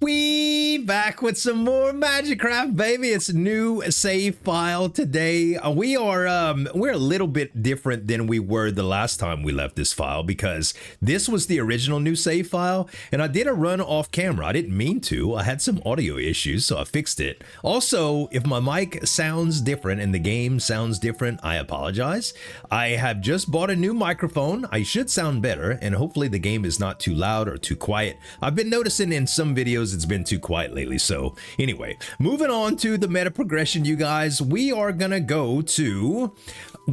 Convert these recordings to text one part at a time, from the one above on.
We back with some more Magicraft, baby. It's a new save file today. We're a little bit different than we were the last time we left this file, because this was the original new save file, and I did a run off camera. I didn't mean to. I had some audio issues, so I fixed it. Also, if my mic sounds different and the game sounds different, I apologize. I have just bought a new microphone. I should sound better, and hopefully the game is not too loud or too quiet. I've been noticing in some videos it's been too quiet lately. So anyway, moving on to the meta progression, you guys, we are gonna go to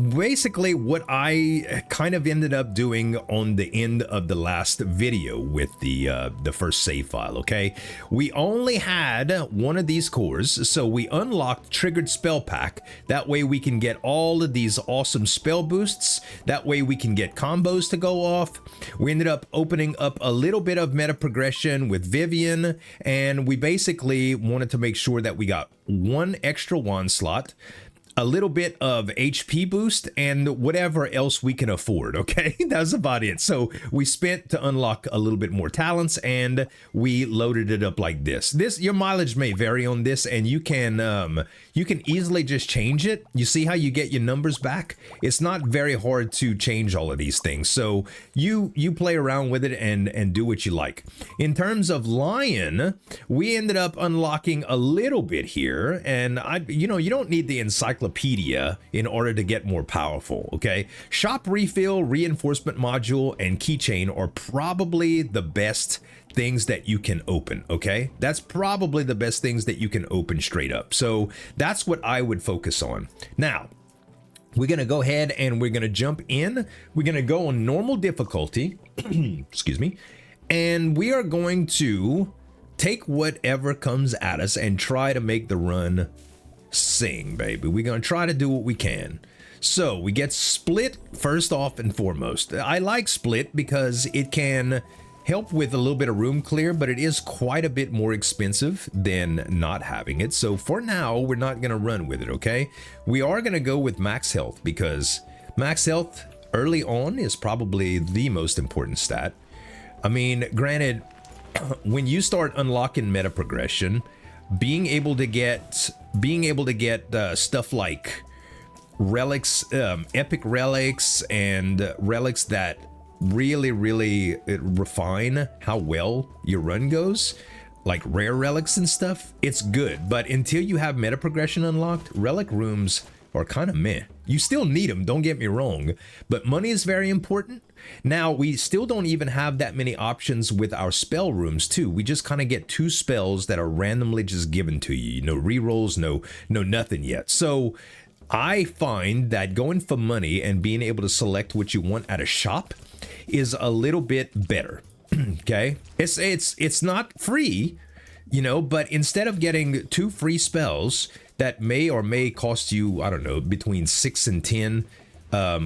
basically what I kind of ended up doing on the end of the last video with the first save file. Okay, we only had one of these cores, so we unlocked triggered spell pack. That way we can get all of these awesome spell boosts. That way we can get combos to go off. We ended up opening up a little bit of meta progression with Vivian, and we basically wanted to make sure that we got one extra wand slot, a little bit of HP boost, and whatever else we can afford. Okay, that's about it. So we spent to unlock a little bit more talents, and we loaded it up like this. Your mileage may vary on this, and you can easily just change it. You see how you get your numbers back? It's not very hard to change all of these things. So you play around with it and do what you like. In terms of Lion, we ended up unlocking a little bit here, and you don't need the encyclopedia in order to get more powerful. Okay, shop refill, reinforcement module, and keychain are probably the best things that you can open. Okay, that's probably the best things that you can open straight up. So that's what I would focus on. Now we're gonna go ahead and we're gonna jump in. We're gonna go on normal difficulty excuse me, and we are going to take whatever comes at us and try to make the run sing, baby. We're gonna try to do what we can. So we get split first off and foremost. I like split because it can help with a little bit of room clear, but it is quite a bit more expensive than not having it. So for now, we're not gonna run with it. Okay, we are gonna go with max health, because max health early on is probably the most important stat. I mean, granted, when you start unlocking meta progression, being able to get stuff like relics, epic relics, and relics that really refine how well your run goes, like rare relics and stuff, it's good. But until you have meta progression unlocked, relic rooms are kind of meh. You still need them, don't get me wrong, but money is very important. Now, we still don't even have that many options with our spell rooms too. We just kind of get 2 spells that are randomly just given to you. No rerolls, no nothing yet. So I find that going for money and being able to select what you want at a shop is a little bit better. Okay, it's not free, but instead of getting 2 free spells that may or may cost you, I don't know, between 6 and 10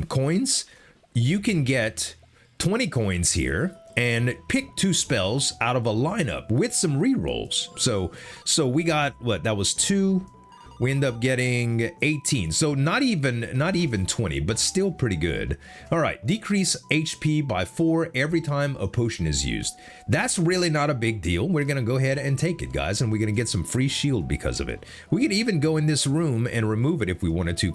coins, you can get 20 coins here and pick 2 spells out of a lineup with some rerolls. So we got, what, that was 2. We end up getting 18. So not even 20, but still pretty good. All right, decrease HP by 4 every time a potion is used. That's really not a big deal. We're gonna go ahead and take it, guys, and we're gonna get some free shield because of it. We could even go in this room and remove it if we wanted to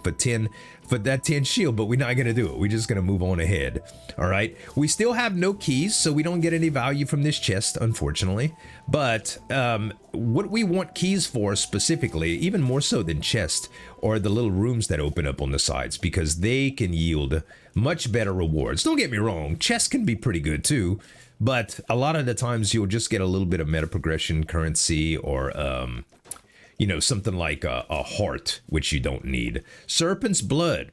for that 10 shield, but we're not gonna do it. We're just gonna move on ahead. All right, we still have no keys, so we don't get any value from this chest, unfortunately. But what we want keys for specifically, even more so than chest, are the little rooms that open up on the sides, because they can yield much better rewards. Don't get me wrong, chests can be pretty good too, but a lot of the times you'll just get a little bit of meta progression currency, or something like a heart, which you don't need. Serpent's blood.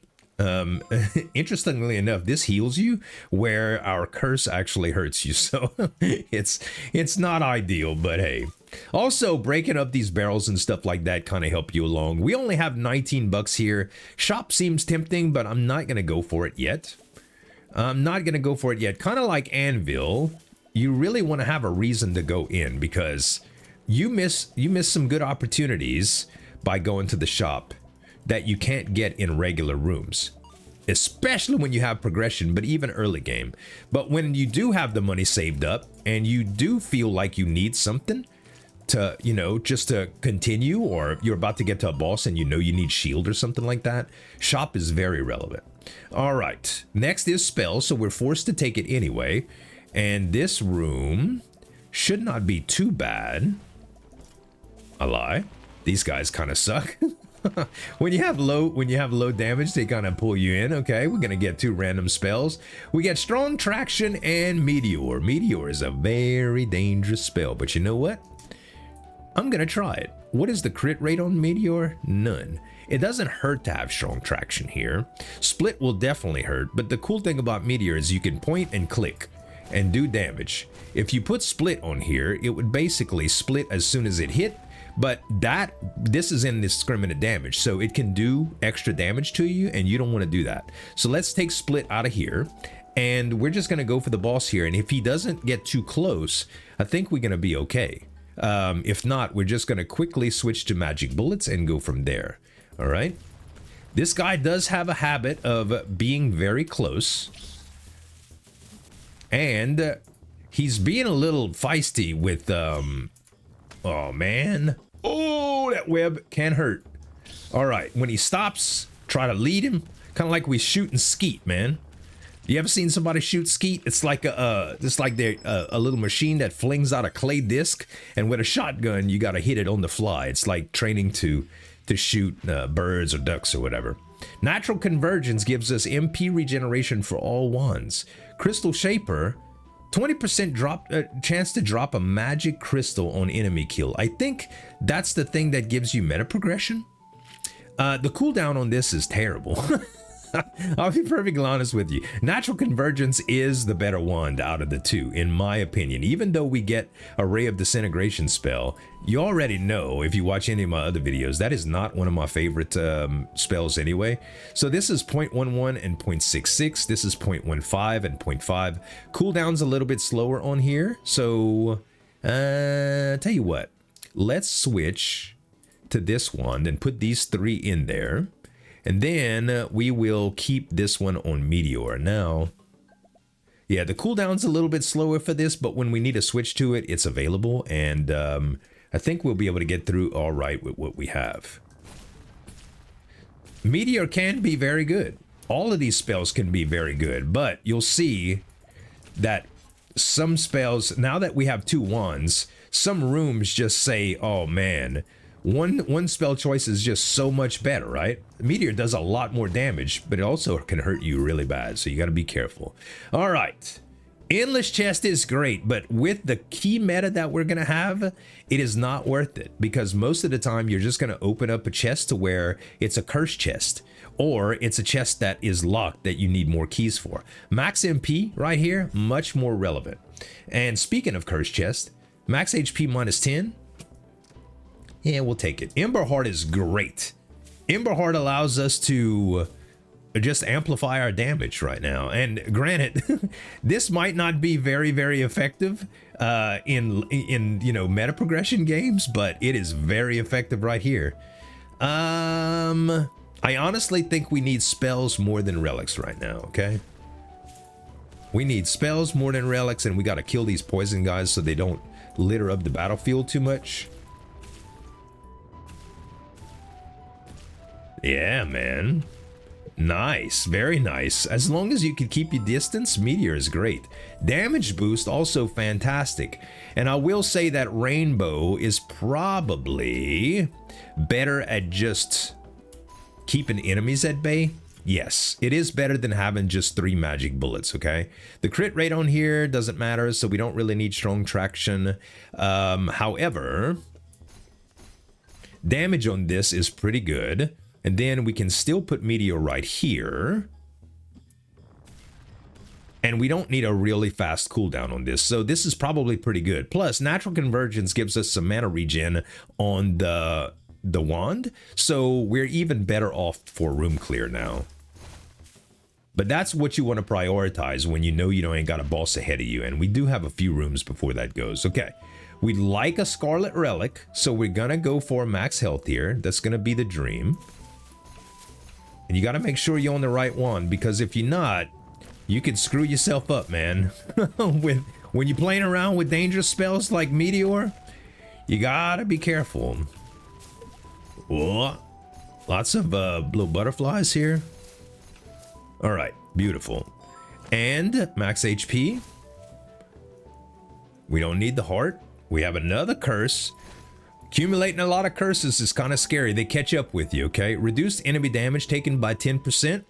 Interestingly enough, this heals you where our curse actually hurts you, so it's not ideal, but hey. Also, breaking up these barrels and stuff like that kind of help you along. We only have 19 bucks here. Shop seems tempting, but I'm not gonna go for it yet. Kind of like Anvil, you really want to have a reason to go in, because you miss some good opportunities by going to the shop that you can't get in regular rooms, especially when you have progression, but even early game. But when you do have the money saved up and you do feel like you need something, to, you know, just to continue, or you're about to get to a boss and you know you need shield or something like that, shop is very relevant. All right, next is spell, so we're forced to take it anyway. And this room should not be too bad. I lie. These guys kind of suck. when you have low damage, they kind of pull you in. Okay, we're gonna get 2 random spells. We get strong traction and meteor. Meteor is a very dangerous spell, but you know what? I'm gonna try it. What is the crit rate on meteor? None. It doesn't hurt to have strong traction here. Split will definitely hurt, but the cool thing about meteor is you can point and click and do damage. If you put split on here, it would basically split as soon as it hit. But this is indiscriminate damage, so it can do extra damage to you, and you don't want to do that. So let's take split out of here, and we're just going to go for the boss here. And if he doesn't get too close, I think we're going to be okay. If not, we're just going to quickly switch to magic bullets and go from there. All right. This guy does have a habit of being very close, and he's being a little feisty with oh man. Oh, that web can hurt. All right, when he stops, try to lead him. Kind of like we shooting skeet, man. You ever seen somebody shoot skeet? It's like a little machine that flings out a clay disc, and with a shotgun, you got to hit it on the fly. It's like training to shoot birds or ducks or whatever. Natural convergence gives us MP regeneration for all wands. Crystal shaper, 20% chance to drop a magic crystal on enemy kill. I think that's the thing that gives you meta progression. The cooldown on this is terrible. I'll be perfectly honest with you. Natural convergence is the better wand out of the 2, in my opinion. Even though we get a ray of disintegration spell, you already know if you watch any of my other videos, that is not one of my favorite spells anyway. So this is 0.11 and 0.66. This is 0.15 and 0.5. Cooldown's a little bit slower on here. So tell you what, let's switch to this wand and put these 3 in there. And then we will keep this one on meteor. Now, yeah, the cooldown's a little bit slower for this, but when we need to switch to it, it's available. And I think we'll be able to get through all right with what we have. Meteor can be very good. All of these spells can be very good, but you'll see that some spells, now that we have 2 wands, some rooms just say, oh man, one spell choice is just so much better, right? Meteor does a lot more damage, but it also can hurt you really bad, so you got to be careful. All right, endless chest is great, but with the key meta that we're gonna have, it is not worth it, because most of the time you're just gonna open up a chest to where it's a cursed chest, or it's a chest that is locked that you need more keys for. Max MP right here, much more relevant. And speaking of cursed chest, max HP minus 10. Yeah, we'll take it. Ember Heart is great. Ember Heart allows us to just amplify our damage right now. And granted, this might not be very, very effective in you know, meta progression games, but it is very effective right here. I honestly think we need spells more than relics right now, okay? We need spells more than relics, and we got to kill these poison guys so they don't litter up the battlefield too much. Yeah, man. Nice, very nice. As long as you can keep your distance, meteor is great. Damage boost also fantastic. And I will say that rainbow is probably better at just keeping enemies at bay. Yes, it is better than having just 3 magic bullets, okay? The crit rate on here doesn't matter, so we don't really need strong traction. However, damage on this is pretty good. And then we can still put meteor right here. And we don't need a really fast cooldown on this. So this is probably pretty good. Plus, natural convergence gives us some mana regen on the wand. So we're even better off for room clear now. But that's what you want to prioritize when you know you ain't got a boss ahead of you. And we do have a few rooms before that goes. Okay. We'd like a Scarlet Relic. So we're going to go for max health here. That's going to be the dream. And you got to make sure you're on the right one, because if you're not, you can screw yourself up, man. When you're playing around with dangerous spells like Meteor, You gotta be careful. Whoa. Lots of little butterflies here. All right, beautiful. And max HP. We don't need the heart. We have another curse. Accumulating a lot of curses is kind of scary. They catch up with you, okay? Reduced enemy damage taken by 10%.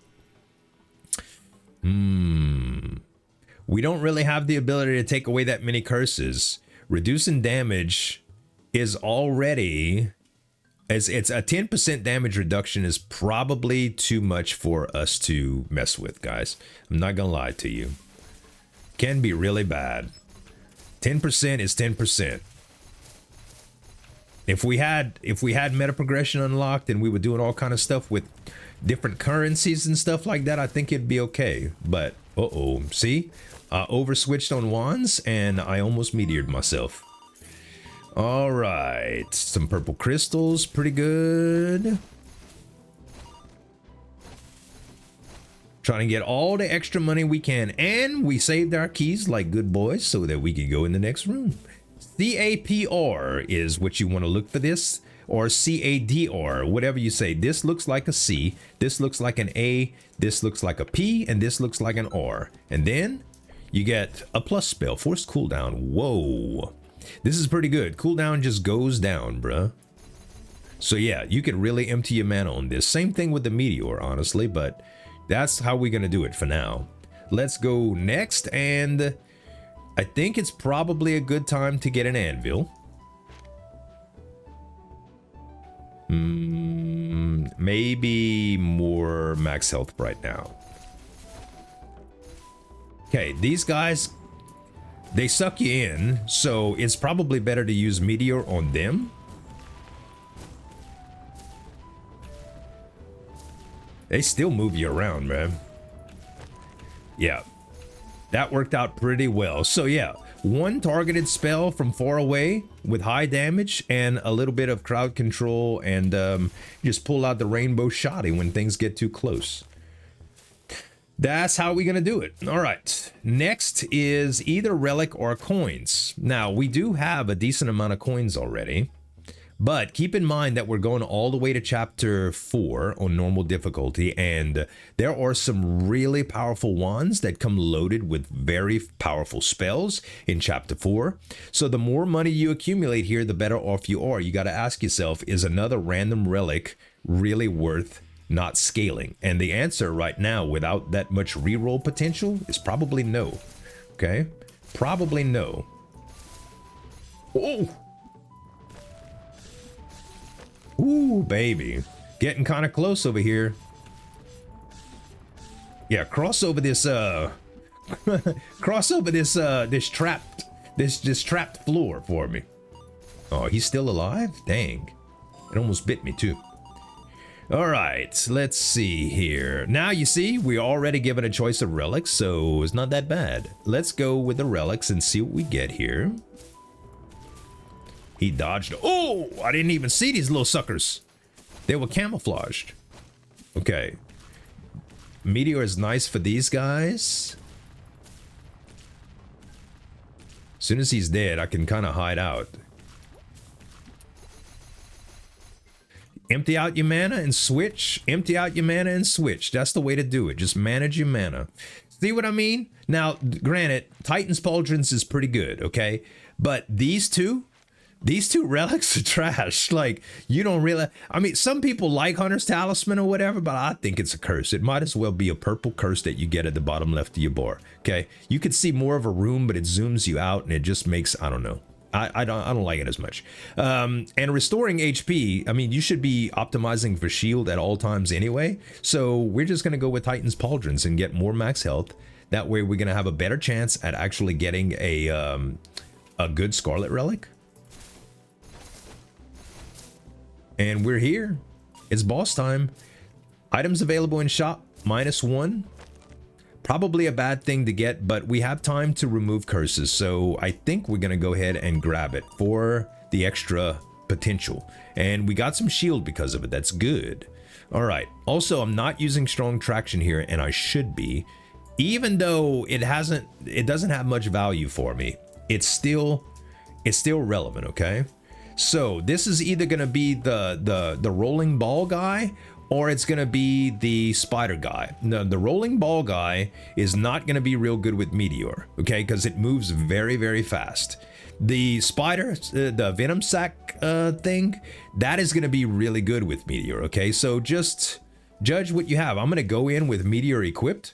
We don't really have the ability to take away that many curses. Reducing damage is already... it's a 10% damage reduction is probably too much for us to mess with, guys. I'm not gonna lie to you. Can be really bad. 10% is 10%. If we had meta progression unlocked and we were doing all kind of stuff with different currencies and stuff like that, I think it'd be okay. But see, I over switched on wands and I almost meteored myself. All right, some purple crystals, pretty good. Trying to get all the extra money we can, and we saved our keys like good boys so that we can go in the next room. CAPR is what you want to look for this, or CADR, whatever you say. This looks like a C, this looks like an A, this looks like a P, and this looks like an R. And then you get a plus spell, forced cooldown. Whoa. This is pretty good. Cooldown just goes down, bruh. So yeah, you can really empty your mana on this. Same thing with the meteor, honestly, but that's how we're gonna do it for now. Let's go next, and I think it's probably a good time to get an anvil. Maybe more max health right now. Okay, these guys, they suck you in, so it's probably better to use meteor on them. They still move you around, man. Yeah, that worked out pretty well. So yeah, one targeted spell from far away with high damage and a little bit of crowd control, and just pull out the rainbow shotty when things get too close. That's how we're gonna do it. All right, next is either relic or coins. Now, we do have a decent amount of coins already, but keep in mind that we're going all the way to chapter 4 on normal difficulty, and there are some really powerful wands that come loaded with very powerful spells in chapter 4. So the more money you accumulate here, the better off you are. You got to ask yourself, is another random relic really worth not scaling? And the answer right now, without that much reroll potential, is probably no. Okay, probably no. Oh, ooh, baby, getting kind of close over here. Yeah, cross over this cross over this this trapped floor for me. Oh, he's still alive? Dang, it almost bit me too. All right, let's see here. Now you see, we're already given a choice of relics, so it's not that bad. Let's go with the relics and see what we get here. He dodged. Oh, I didn't even see these little suckers. They were camouflaged. Okay. Meteor is nice for these guys. As soon as he's dead, I can kind of hide out. Empty out your mana and switch. Empty out your mana and switch. That's the way to do it. Just manage your mana. See what I mean? Now, granted, Titan's Pauldrons is pretty good, okay? But these two relics are trash. Like, you don't really... I mean, some people like Hunter's Talisman or whatever, but I think it's a curse. It might as well be a purple curse that you get at the bottom left of your bar, okay? You could see more of a room, but it zooms you out, and it just makes... I don't know. I don't like it as much. And restoring HP, I mean, you should be optimizing for shield at all times anyway. So we're just going to go with Titan's Pauldrons and get more max health. That way we're going to have a better chance at actually getting a good Scarlet Relic. And we're here. It's boss time. Items available in shop, -1. Probably a bad thing to get, but we have time to remove curses, so I think we're gonna go ahead and grab it for the extra potential. And we got some shield because of it. That's good. All right. Also, I'm not using strong traction here, and I should be, even though it doesn't have much value for me. It's still relevant, okay? So this is either going to be the rolling ball guy, or it's going to be the spider guy. The rolling ball guy is not going to be real good with meteor, okay, because it moves very, very fast. The spider, the venom sac thing, that is going to be really good with meteor, okay? So just judge what you have. I'm going to go in with meteor equipped,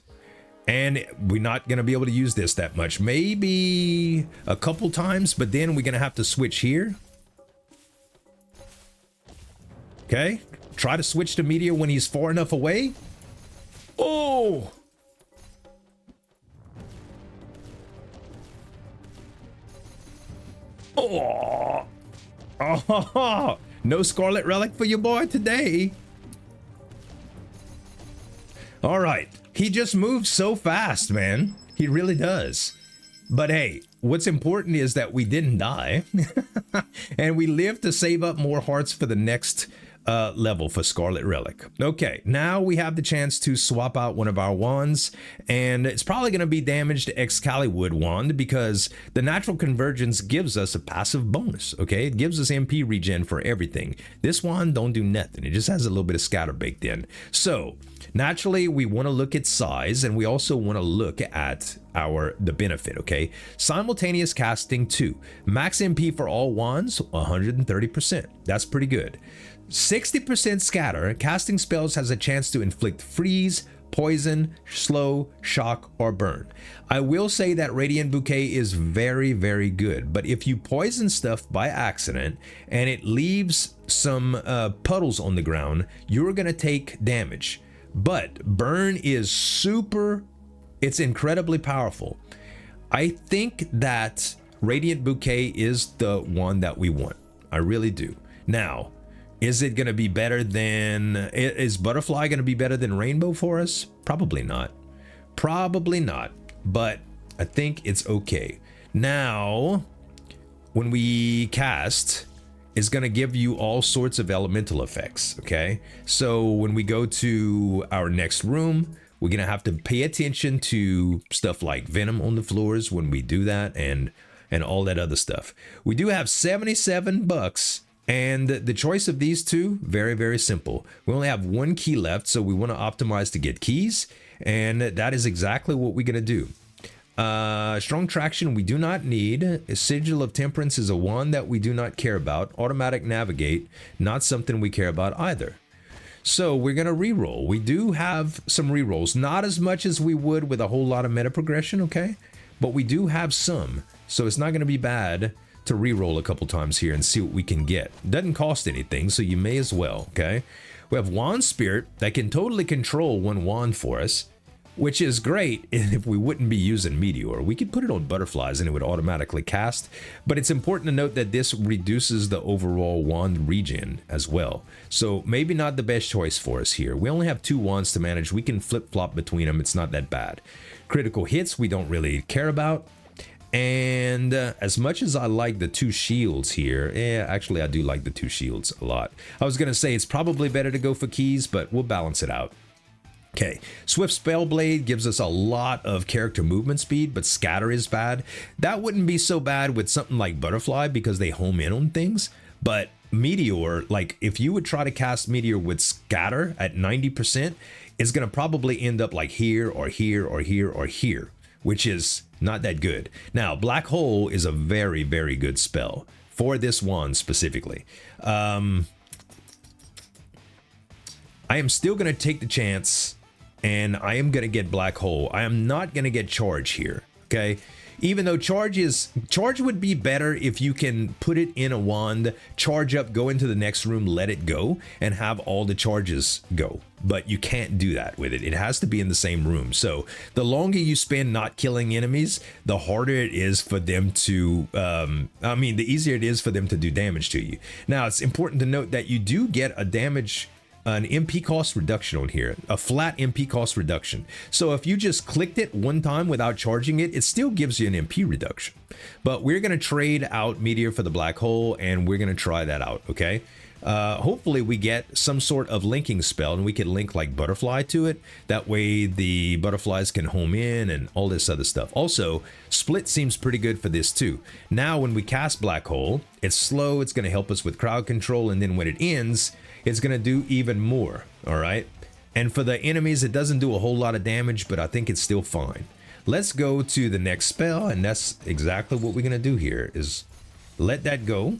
and we're not going to be able to use this that much. Maybe a couple times, but then we're going to have to switch here. Okay, try to switch to meteor when he's far enough away. Oh! Oh! Oh! No Scarlet Relic for your boy today. All right, he just moves so fast, man. He really does. But hey, what's important is that we didn't die. And we live to save up more hearts for the next level for Scarlet Relic. Okay, now we have the chance to swap out one of our wands, and it's probably going to be damaged Excalibur wand because the natural convergence gives us a passive bonus. Okay, it gives us MP regen for everything. This wand don't do nothing. It just has a little bit of scatter baked in. So naturally, we want to look at size, and we also want to look at the benefit. Okay, simultaneous casting 2, max MP for all wands 130%. That's pretty good. 60% scatter. Casting spells has a chance to inflict freeze, poison, slow, shock, or burn. I will say that Radiant Bouquet is very, very good, but if you poison stuff by accident and it leaves some puddles on the ground, you're gonna take damage. But burn is it's incredibly powerful. I think that Radiant Bouquet is the one that we want. I really do. Now, is it going to be better than, is Butterfly going to be better than Rainbow for us? Probably not. Probably not, but I think it's okay. Now, when we cast, it's going to give you all sorts of elemental effects, okay? So when we go to our next room, we're going to have to pay attention to stuff like venom on the floors when we do that, and all that other stuff. We do have 77 bucks. And the choice of these two, very, very simple. We only have one key left, so we want to optimize to get keys, and that is exactly what we're going to do. Strong traction we do not need. A sigil of temperance is a wand that we do not care about. Automatic navigate, not something we care about either. So we're going to reroll. We do have some rerolls, not as much as we would with a whole lot of meta progression, okay? But we do have some, so it's not going to be bad to re-roll a couple times here and see what we can get. Doesn't cost anything, so you may as well, okay? We have Wand Spirit that can totally control one wand for us, which is great if we wouldn't be using Meteor. We could put it on butterflies and it would automatically cast, but it's important to note that this reduces the overall wand regen as well. So maybe not the best choice for us here. We only have 2 wands to manage. We can flip-flop between them. It's not that bad. Critical hits we don't really care about. And as much as I like the 2 shields here, actually I do like the 2 shields a lot. I was going to say it's probably better to go for keys, but we'll balance it out. Okay, Swift Spell Blade gives us a lot of character movement speed, but scatter is bad. That wouldn't be so bad with something like Butterfly because they home in on things, but Meteor, like if you would try to cast Meteor with scatter at 90%, it's going to probably end up like here or here or here or here, which is not that good. Now, Black Hole is a very, very good spell for this wand specifically. I am still going to take the chance, and I am going to get Black Hole. I am not going to get Charge here, okay? Even though Charge would be better if you can put it in a wand, charge up, go into the next room, let it go, and have all the charges go. But you can't do that with it. It has to be in the same room. So the longer you spend not killing enemies, the harder it is for them to, the easier it is for them to do damage to you. Now, it's important to note that you do get an MP cost reduction on here, a flat MP cost reduction. So if you just clicked it one time without charging it, it still gives you an MP reduction. But we're going to trade out Meteor for the black hole, and we're going to try that out, okay? Hopefully we get some sort of linking spell, and we can link like Butterfly to it. That way the butterflies can home in and all this other stuff. Also, Split seems pretty good for this too. Now when we cast Black Hole, it's slow, it's going to help us with crowd control, and then when it ends, it's going to do even more, all right? And for the enemies, it doesn't do a whole lot of damage, but I think it's still fine. Let's go to the next spell, and that's exactly what we're going to do here, is let that go.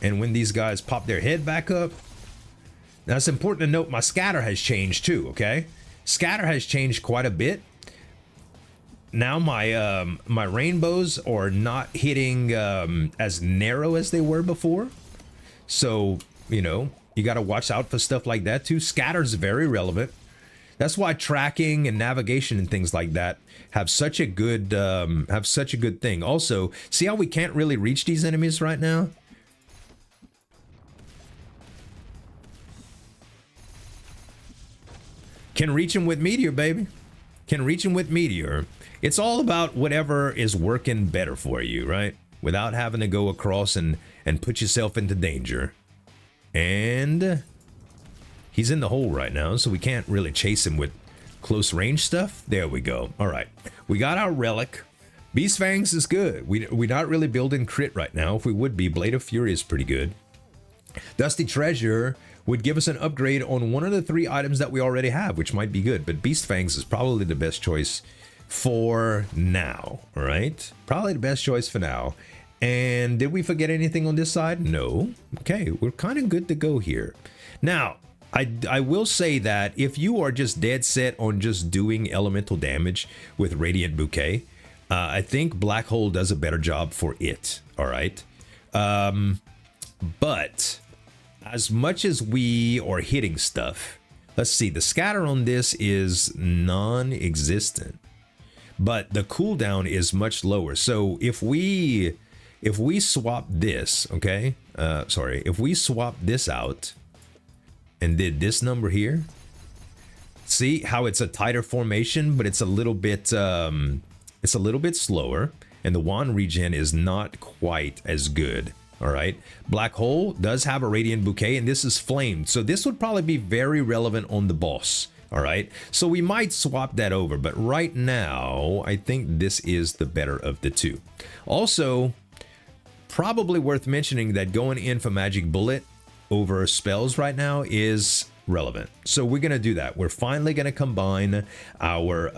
And when these guys pop their head back up, now it's important to note my scatter has changed too, okay? Scatter has changed quite a bit. Now my rainbows are not hitting as narrow as they were before. So, you know, you got to watch out for stuff like that too. Scatter's very relevant. That's why tracking and navigation and things like that have such a good thing. Also, see how we can't really reach these enemies right now? Can reach them with Meteor, baby. Can reach them with Meteor. It's all about whatever is working better for you, right? Without having to go across and put yourself into danger. And he's in the hole right now, so we can't really chase him with close range stuff. There we go. All right. We got our relic. Beast Fangs is good. We're not really building crit right now. If we would be, Blade of Fury is pretty good. Dusty Treasure would give us an upgrade on one of the 3 items that we already have, which might be good, but Beast Fangs is probably the best choice for now, all right? Probably the best choice for now. And did we forget anything on this side? No. Okay, we're kind of good to go here. Now, I will say that if you are just dead set on just doing elemental damage with Radiant Bouquet, I think Black Hole does a better job for it, all right? But as much as we are hitting stuff, let's see, the scatter on this is non-existent, but the cooldown is much lower. So if we swap this, okay, if we swap this out and did this number here, see how it's a tighter formation, but it's a little bit slower, and the wand regen is not quite as good. All right, Black Hole does have a Radiant Bouquet, and this is flamed, so this would probably be very relevant on the boss. All right, so we might swap that over, but right now I think this is the better of the two. Also, probably worth mentioning that going in for Magic Bullet over spells right now is relevant, so we're gonna do that. We're finally gonna combine our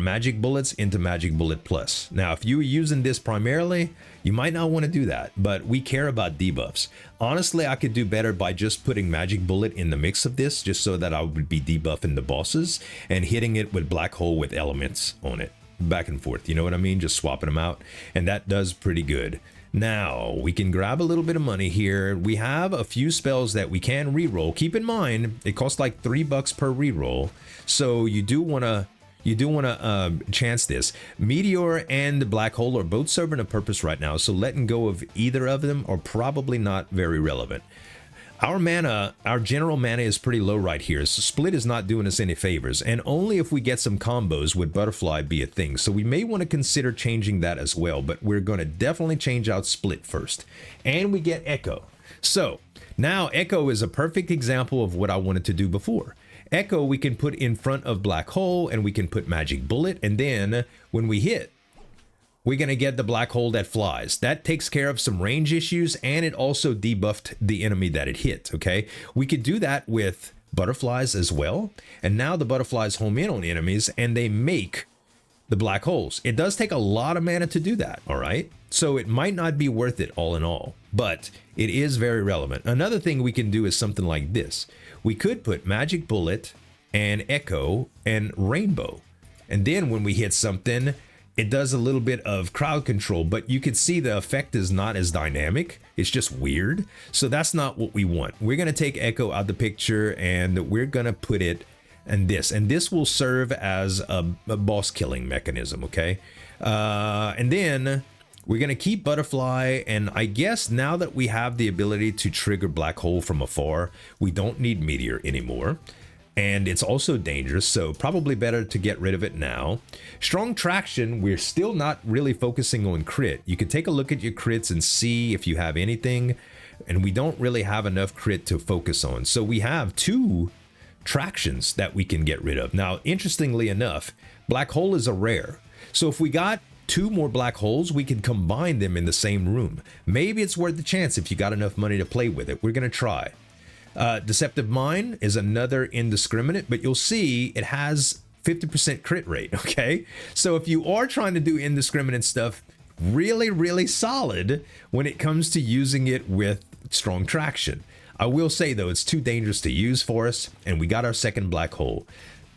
Magic Bullets into Magic Bullet Plus. Now, if you were using this primarily, you might not want to do that, but we care about debuffs. Honestly, I could do better by just putting Magic Bullet in the mix of this, just so that I would be debuffing the bosses and hitting it with Black Hole with elements on it. Back and forth, you know what I mean? Just swapping them out, and that does pretty good. Now, we can grab a little bit of money here. We have a few spells that we can reroll. Keep in mind, it costs like $3 per reroll, so you do want to chance this. Meteor and Black Hole are both serving a purpose right now, so letting go of either of them are probably not very relevant. Our mana, our general mana is pretty low right here, so Split is not doing us any favors, and only if we get some combos would Butterfly be a thing, so we may want to consider changing that as well, but we're going to definitely change out Split first. And we get Echo. So, now Echo is a perfect example of what I wanted to do before. Echo we can put in front of Black Hole, and we can put Magic Bullet, and then when we hit, we're going to get the Black Hole that flies. That takes care of some range issues, and it also debuffed the enemy that it hit, okay? We could do that with butterflies as well, and now the butterflies home in on enemies, and they make the black holes. It does take a lot of mana to do that, all right? So it might not be worth it all in all, but it is very relevant. Another thing we can do is something like this. We could put Magic Bullet and Echo and Rainbow, and then when we hit something, it does a little bit of crowd control, but you can see the effect is not as dynamic. It's just weird. So that's not what we want. We're going to take Echo out of the picture, and we're going to put it in this. And this will serve as a boss killing mechanism, okay? And then we're going to keep Butterfly, and I guess now that we have the ability to trigger Black Hole from afar, we don't need Meteor anymore. and it's also dangerous, so probably better to get rid of it now. Strong traction, we're still not really focusing on crit. You can take a look at your crits and see if you have anything, and we don't really have enough crit to focus on. So we have 2 tractions that we can get rid of. Now, interestingly enough, black hole is a rare. So if we got 2 more black holes, we can combine them in the same room. Maybe it's worth the chance if you got enough money to play with it. We're gonna try. Deceptive Mind is another indiscriminate, but you'll see it has 50% crit rate, okay? So if you are trying to do indiscriminate stuff, really, really solid when it comes to using it with strong traction. I will say though, it's too dangerous to use for us, and we got our second black hole.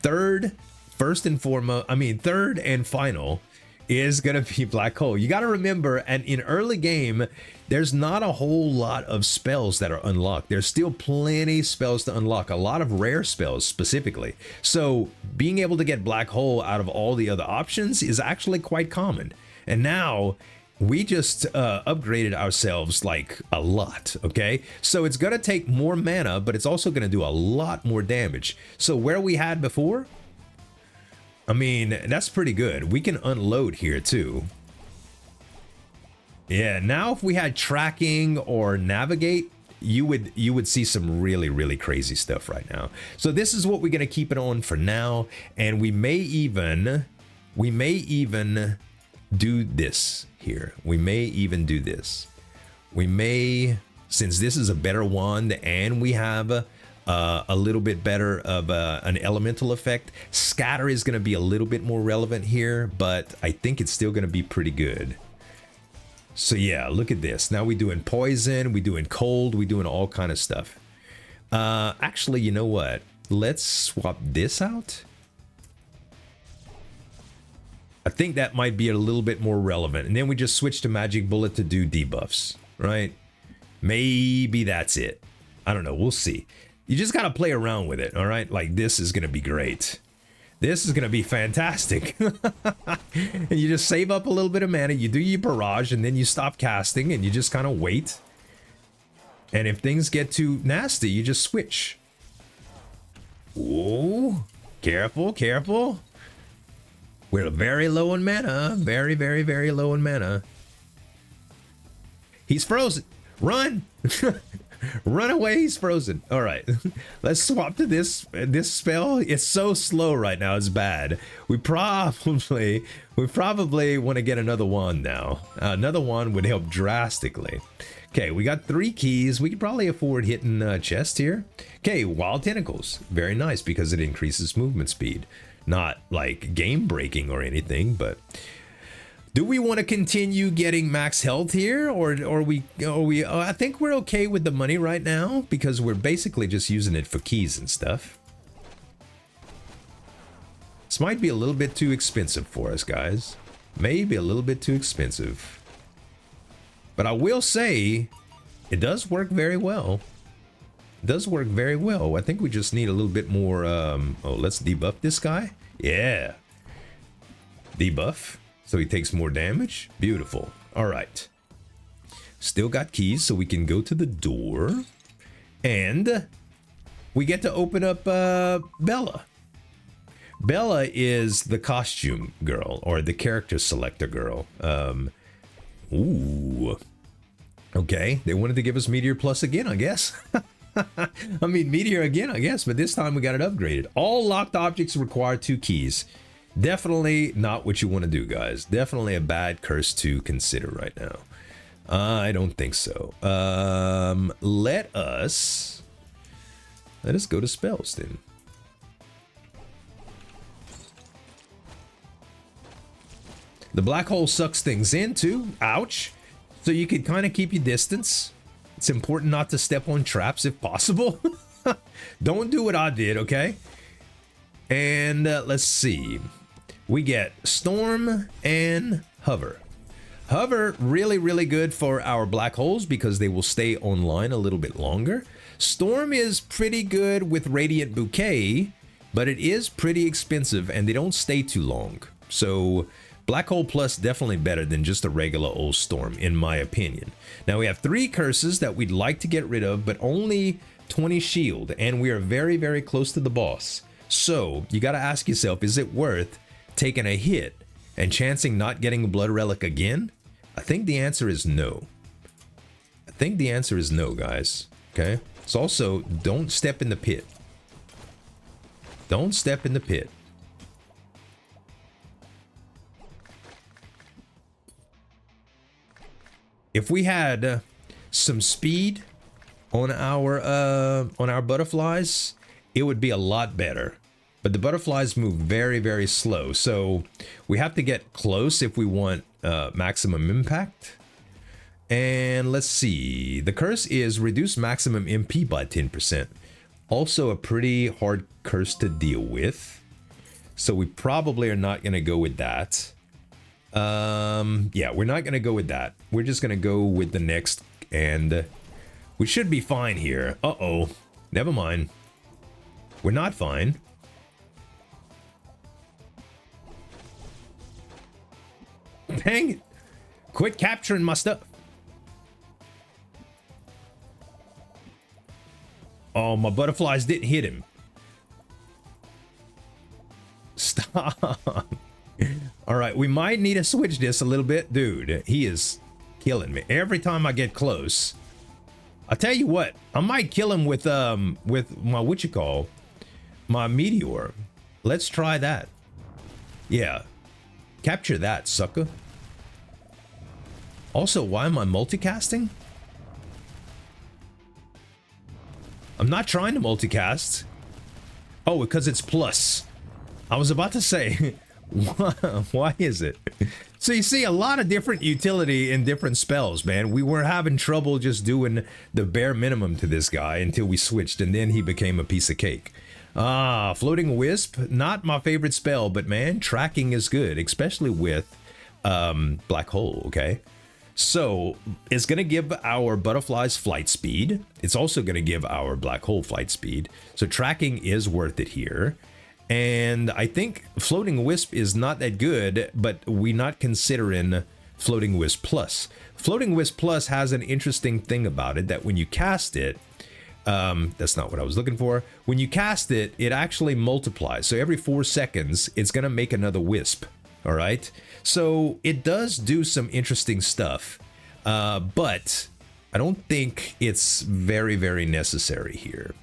Third and final is gonna be black hole. You gotta remember, and in early game, there's not a whole lot of spells that are unlocked. There's still plenty spells to unlock, a lot of rare spells specifically. So being able to get black hole out of all the other options is actually quite common. And now we just upgraded ourselves like a lot, okay? So it's gonna take more mana, but it's also gonna do a lot more damage. So where we had before, I mean, that's pretty good. We can unload here too. Yeah, now if we had tracking or navigate, you would see some really, really crazy stuff right now. So this is what we're gonna keep it on for now, and we may even do this here. We may even do this. We may, since this is a better wand and we have a little bit better of an elemental effect, scatter is gonna be a little bit more relevant here, but I think it's still gonna be pretty good. So yeah, look at this. Now we're doing poison, we're doing cold, we're doing all kind of stuff. Actually, you know what? Let's swap this out. I think that might be a little bit more relevant. And then we just switch to magic bullet to do debuffs, right? Maybe that's it. I don't know, we'll see. You just gotta play around with it, all right? Like, this is gonna be great. This is gonna be fantastic. And you just save up a little bit of mana, you do your barrage, and then you stop casting, and you just kind of wait. And if things get too nasty, you just switch. Ooh, careful, careful. We're very low on mana. Very, very, very low on mana. He's frozen. Run! Run away, he's frozen. All right, let's swap to this spell. It's so slow right now, it's bad. We probably want to get another wand now. Another wand would help drastically. Okay, we got 3 keys. We could probably afford hitting chest here. Okay, wild tentacles. Very nice because it increases movement speed. Not like game breaking or anything, but do we want to continue getting max health here, or I think we're okay with the money right now because we're basically just using it for keys and stuff. This might be a little bit too expensive for us, guys. Maybe a little bit too expensive. But I will say it does work very well. It does work very well. I think we just need a little bit more oh, let's debuff this guy. Yeah. Debuff. So he takes more damage. Beautiful. All right. Still got keys, so we can go to the door. And we get to open up Bella. Bella is the costume girl, or the character selector girl. Ooh. Okay, they wanted to give us Meteor Plus again, I guess. I mean, Meteor again, I guess, but this time we got it upgraded. All locked objects require 2 keys. Definitely not what you want to do, guys. Definitely a bad curse to consider right now. I don't think so. Let us go to spells then. The black hole sucks things in too. Ouch. So you can kind of keep your distance. It's important not to step on traps if possible. Don't do what I did, okay? And let's see. We get Storm and Hover. Hover, really, really good for our black holes because they will stay online a little bit longer. Storm is pretty good with Radiant Bouquet, but it is pretty expensive and they don't stay too long. So Black Hole Plus definitely better than just a regular old Storm, in my opinion. Now we have 3 curses that we'd like to get rid of, but only 20 shield, and we are very, very close to the boss. So you got to ask yourself, is it worth taking a hit and chancing not getting a blood relic again? I think the answer is no. I think the answer is no, guys. Okay. It's also, don't step in the pit. Don't step in the pit. If we had some speed on our butterflies, it would be a lot better. But the butterflies move very, very slow. So we have to get close if we want maximum impact. And let's see. The curse is reduce maximum MP by 10%. Also a pretty hard curse to deal with. So we probably are not going to go with that. Yeah, we're not going to go with that. We're just going to go with the next, and we should be fine here. Uh-oh. Never mind. We're not fine. Dang it. Quit capturing my stuff. Oh, my butterflies didn't hit him. Stop. All right, we might need to switch this a little bit. Dude, he is killing me. Every time I get close. I'll tell you what, I might kill him with my, my meteor. Let's try that. Yeah. Capture that, sucker. Also, why am I multicasting? I'm not trying to multicast. Oh, because it's plus. I was about to say, why is it? So you see a lot of different utility in different spells, man. We were having trouble just doing the bare minimum to this guy until we switched, and then he became a piece of cake. Ah, Floating Wisp, not my favorite spell, but man, tracking is good, especially with Black Hole, okay? So it's going to give our butterflies flight speed. It's also going to give our black hole flight speed. So tracking is worth it here. And I think Floating Wisp is not that good, but we're not considering Floating Wisp Plus. Floating Wisp Plus has an interesting thing about it that when you cast it, that's not what I was looking for. When you cast it, it actually multiplies. So every 4 seconds, it's going to make another wisp. All right. So it does do some interesting stuff, but I don't think it's very, very necessary here.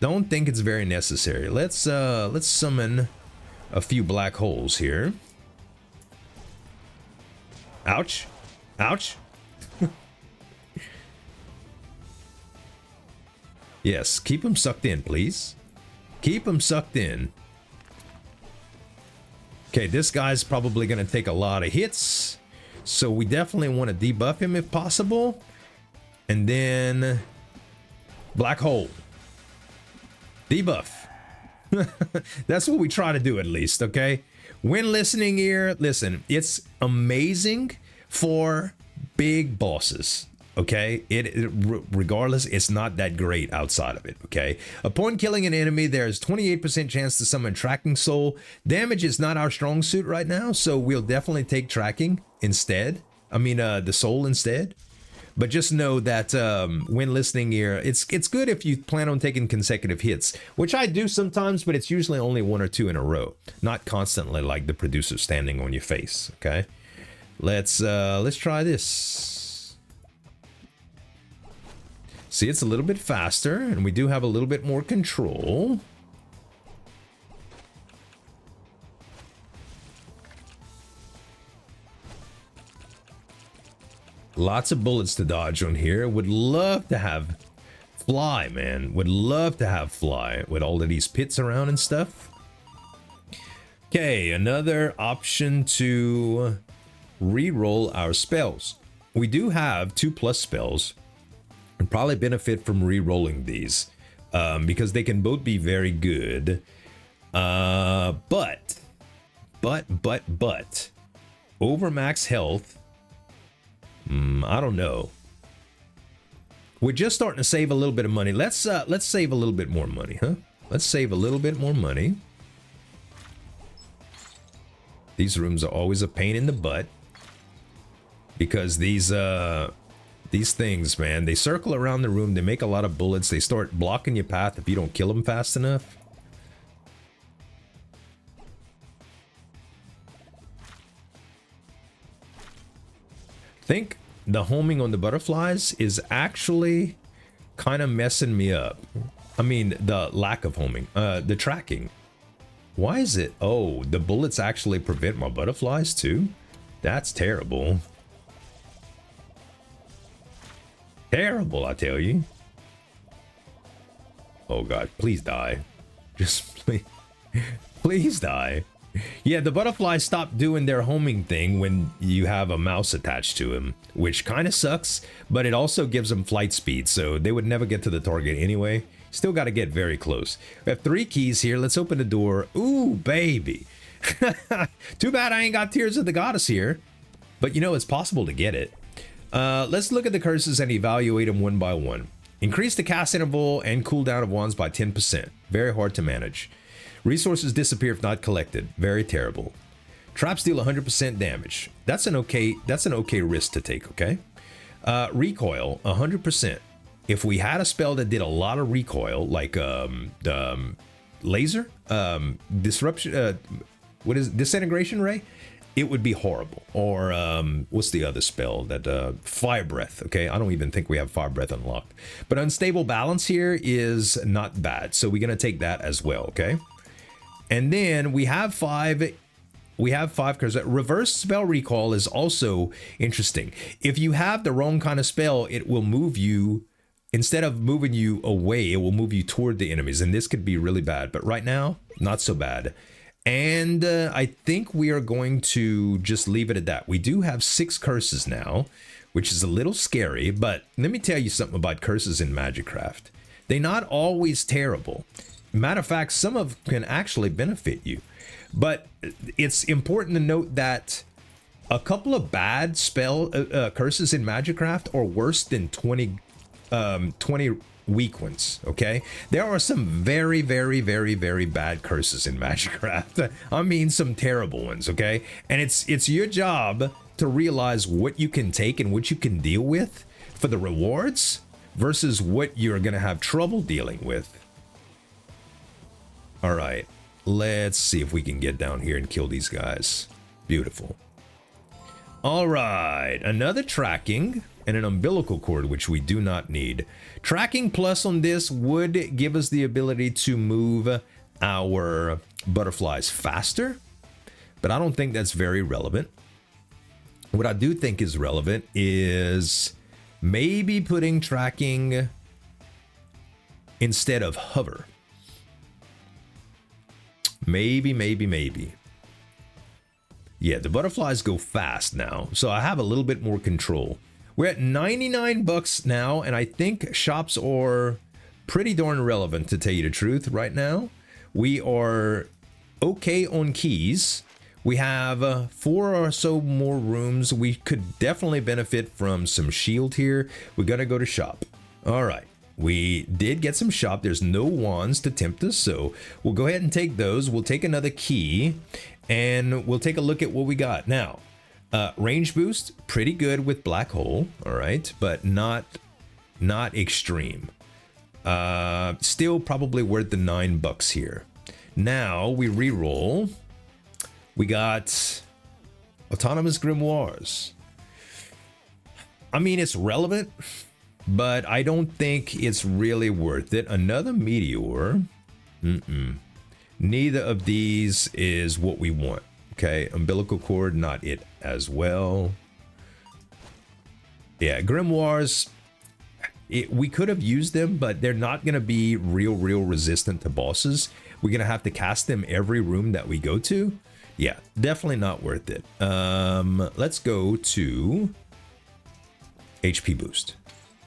Don't think it's very necessary. Let's summon a few black holes here. Ouch. Ouch. Yes, keep them sucked in, please. Keep them sucked in. Okay, this guy's probably going to take a lot of hits, so we definitely want to debuff him if possible. And then black hole. Debuff. That's what we try to do at least, okay? When listening ear, listen, it's amazing for big bosses. Okay, regardless, it's not that great outside of it. Okay, upon killing an enemy, there's 28% chance to summon Tracking Soul. Damage is not our strong suit right now, so we'll definitely take Tracking instead. I mean, the Soul instead. But just know that when listening here, it's good if you plan on taking consecutive hits, which I do sometimes, but it's usually only 1 or 2 in a row, not constantly like the producer standing on your face. Okay, let's try this. See, it's a little bit faster, and we do have a little bit more control. Lots of bullets to dodge on here. Would love to have fly, man. Would love to have fly with all of these pits around and stuff. Okay, another option to re-roll our spells. We do have 2+ spells. And probably benefit from re-rolling these because they can both be very good. But over max health, I don't know. We're just starting to save a little bit of money. Let's save a little bit more money, huh? Let's save a little bit more money. These rooms are always a pain in the butt because these These things, man, they circle around the room. They make a lot of bullets. They start blocking your path if you don't kill them fast enough. I think the homing on the butterflies is actually kind of messing me up. I mean, the lack of homing, the tracking. Why is it? Oh, the bullets actually prevent my butterflies too? That's terrible. Terrible, I tell you. Oh God, please die. Just please, please die. Yeah, the butterflies stop doing their homing thing when you have a mouse attached to him, which kind of sucks, but it also gives them flight speed, so they would never get to the target anyway. Still got to get very close. We have 3 keys here. Let's open the door. Ooh, baby. Too bad I ain't got Tears of the Goddess here, but you know, it's possible to get it. Let's look at the curses and evaluate them one by one. Increase the cast interval and cooldown of wands by 10%. Very hard to manage. Resources disappear if not collected. Very terrible. Traps deal 100% damage. That's an okay risk to take, okay? Recoil 100%. If we had a spell that did a lot of recoil, like laser, disruption, what is it? Disintegration ray, it would be horrible. Or what's the other spell that fire breath? Okay, I don't even think we have fire breath unlocked. But unstable balance here is not bad, so we're gonna take that as well. Okay. And then we have 5 curses. Reverse spell recall is also interesting. If you have the wrong kind of spell, it will move you, instead of moving you away, it will move you toward the enemies. And this could be really bad, but right now, not so bad. And I think we are going to just leave it at that. We do have 6 curses now, which is a little scary, but let me tell you something about curses in Magicraft. They're not always terrible. Matter of fact, some of them can actually benefit you. But it's important to note that a couple of bad spell curses in Magicraft are worse than 20 weak ones, okay? There are some very, very, very, very bad curses in Magicraft. I mean, some terrible ones, okay? And it's your job to realize what you can take and what you can deal with for the rewards versus what you're gonna have trouble dealing with. All right, let's see if we can get down here and kill these guys. Beautiful. All right, another tracking and an umbilical cord, which we do not need. Tracking plus on this would give us the ability to move our butterflies faster, but I don't think that's very relevant. What I do think is relevant is maybe putting tracking instead of hover. Maybe. Yeah, the butterflies go fast now, so I have a little bit more control. We're at 99 bucks now, and I think shops are pretty darn relevant, to tell you the truth, right now. We are okay on keys. We have 4 or so more rooms. We could definitely benefit from some shield here. We gotta go to shop. All right. We did get some shop. There's no wands to tempt us, so we'll go ahead and take those. We'll take another key, and we'll take a look at what we got. Now, range boost, pretty good with black hole, all right, but not extreme. Still probably worth the $9 here. Now we re-roll. We got autonomous grimoires. I mean, it's relevant, but I don't think it's really worth it. Another meteor. Neither of these is what we want. Okay, umbilical cord, not it as well. Yeah, grimoires, we could have used them, but they're not going to be real resistant to bosses. We're going to have to cast them every room that we go to. Yeah, definitely not worth it. Let's go to HP boost.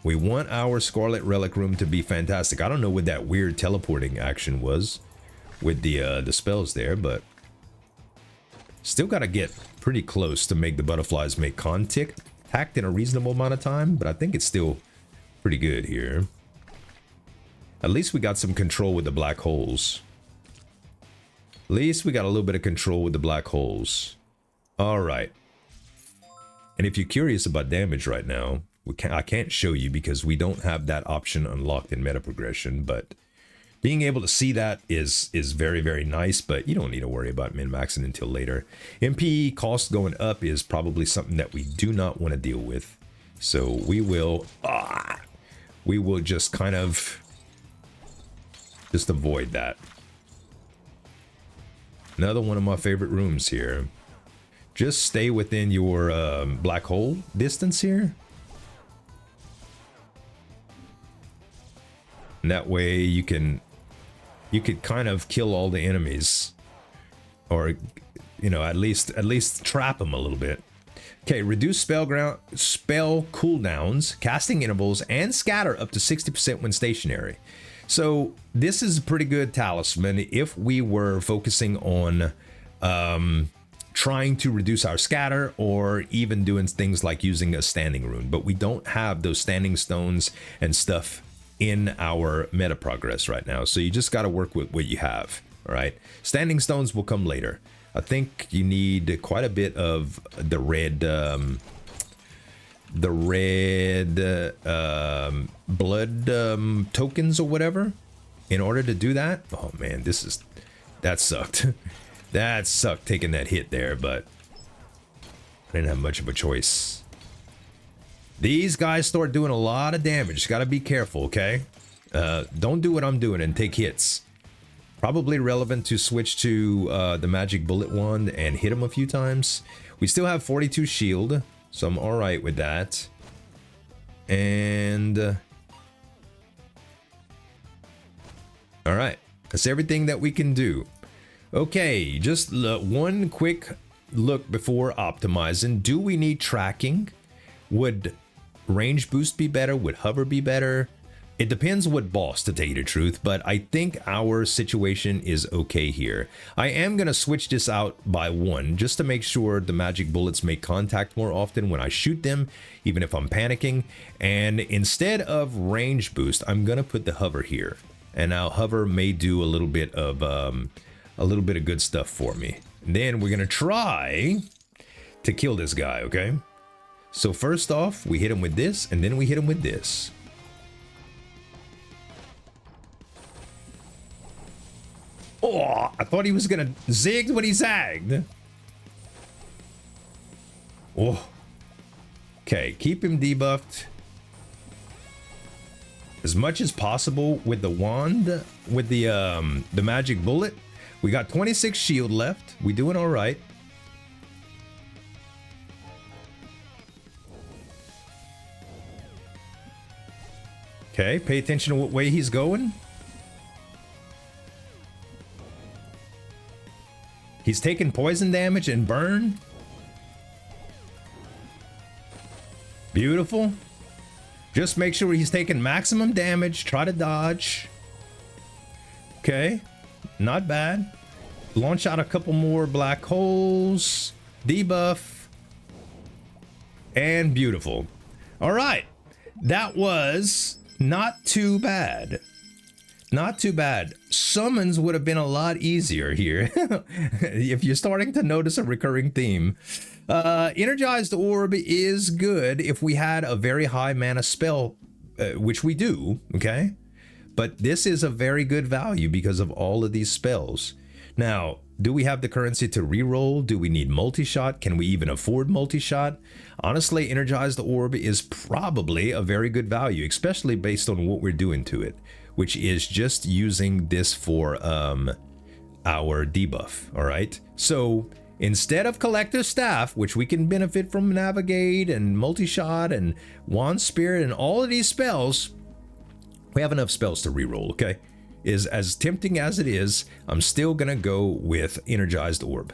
We want our Scarlet Relic room to be fantastic. I don't know what that weird teleporting action was with the spells there, but still got to get pretty close to make the butterflies make contact in a reasonable amount of time, but I think it's still pretty good here. At least we got some control with the black holes. At least we got a little bit of control with the black holes. All right. And if you're curious about damage right now, I can't show you because we don't have that option unlocked in meta progression, but being able to see that is very, very nice, but you don't need to worry about min-maxing until later. MP cost going up is probably something that we do not want to deal with. So we will just kind of just avoid that. Another one of my favorite rooms here. Just stay within your black hole distance here. And that way you could kind of kill all the enemies, or at least trap them a little bit. Okay, reduce spell cooldowns, casting intervals, and scatter up to 60% when stationary. So this is a pretty good talisman if we were focusing on trying to reduce our scatter, or even doing things like using a standing rune. But we don't have those standing stones and stuff in our meta progress right now, so you just got to work with what you have. All right, standing stones will come later. I think you need quite a bit of the red blood tokens or whatever in order to do that. Oh man, that sucked. That sucked taking that hit there, but I didn't have much of a choice. These guys start doing a lot of damage. Got to be careful, okay? Don't do what I'm doing and take hits. Probably relevant to switch to the magic bullet wand and hit him a few times. We still have 42 shield, so I'm all right with that. And all right, that's everything that we can do. Okay, just one quick look before optimizing. Do we need tracking? Would range boost be better? Would hover be better? It depends what boss, to tell you the truth, but I think our situation is okay here. I am going to switch this out by 1 just to make sure the magic bullets make contact more often when I shoot them, even if I'm panicking. And instead of range boost, I'm going to put the hover here. And now hover may do a little bit of good stuff for me. And then we're going to try to kill this guy, okay? So first off, we hit him with this, and then we hit him with this. Oh, I thought he was gonna zig when he zagged. Oh. Okay, keep him debuffed as much as possible with the wand, with the magic bullet. We got 26 shield left. We doing all right. Okay, pay attention to what way he's going. He's taking poison damage and burn. Beautiful. Just make sure he's taking maximum damage. Try to dodge. Okay, not bad. Launch out a couple more black holes. Debuff. And beautiful. All right, that was not too bad. Not too bad. Summons would have been a lot easier here. If you're starting to notice a recurring theme. Energized Orb is good if we had a very high mana spell, which we do, okay? But this is a very good value because of all of these spells. Now, do we have the currency to reroll? Do we need multi-shot? Can we even afford multi-shot? Honestly, Energized Orb is probably a very good value, especially based on what we're doing to it, which is just using this for our debuff, all right? So instead of Collector's Staff, which we can benefit from Navigate and Multi-Shot and Wand Spirit and all of these spells, we have enough spells to reroll, okay? Is as tempting as it is, I'm still gonna go with Energized Orb.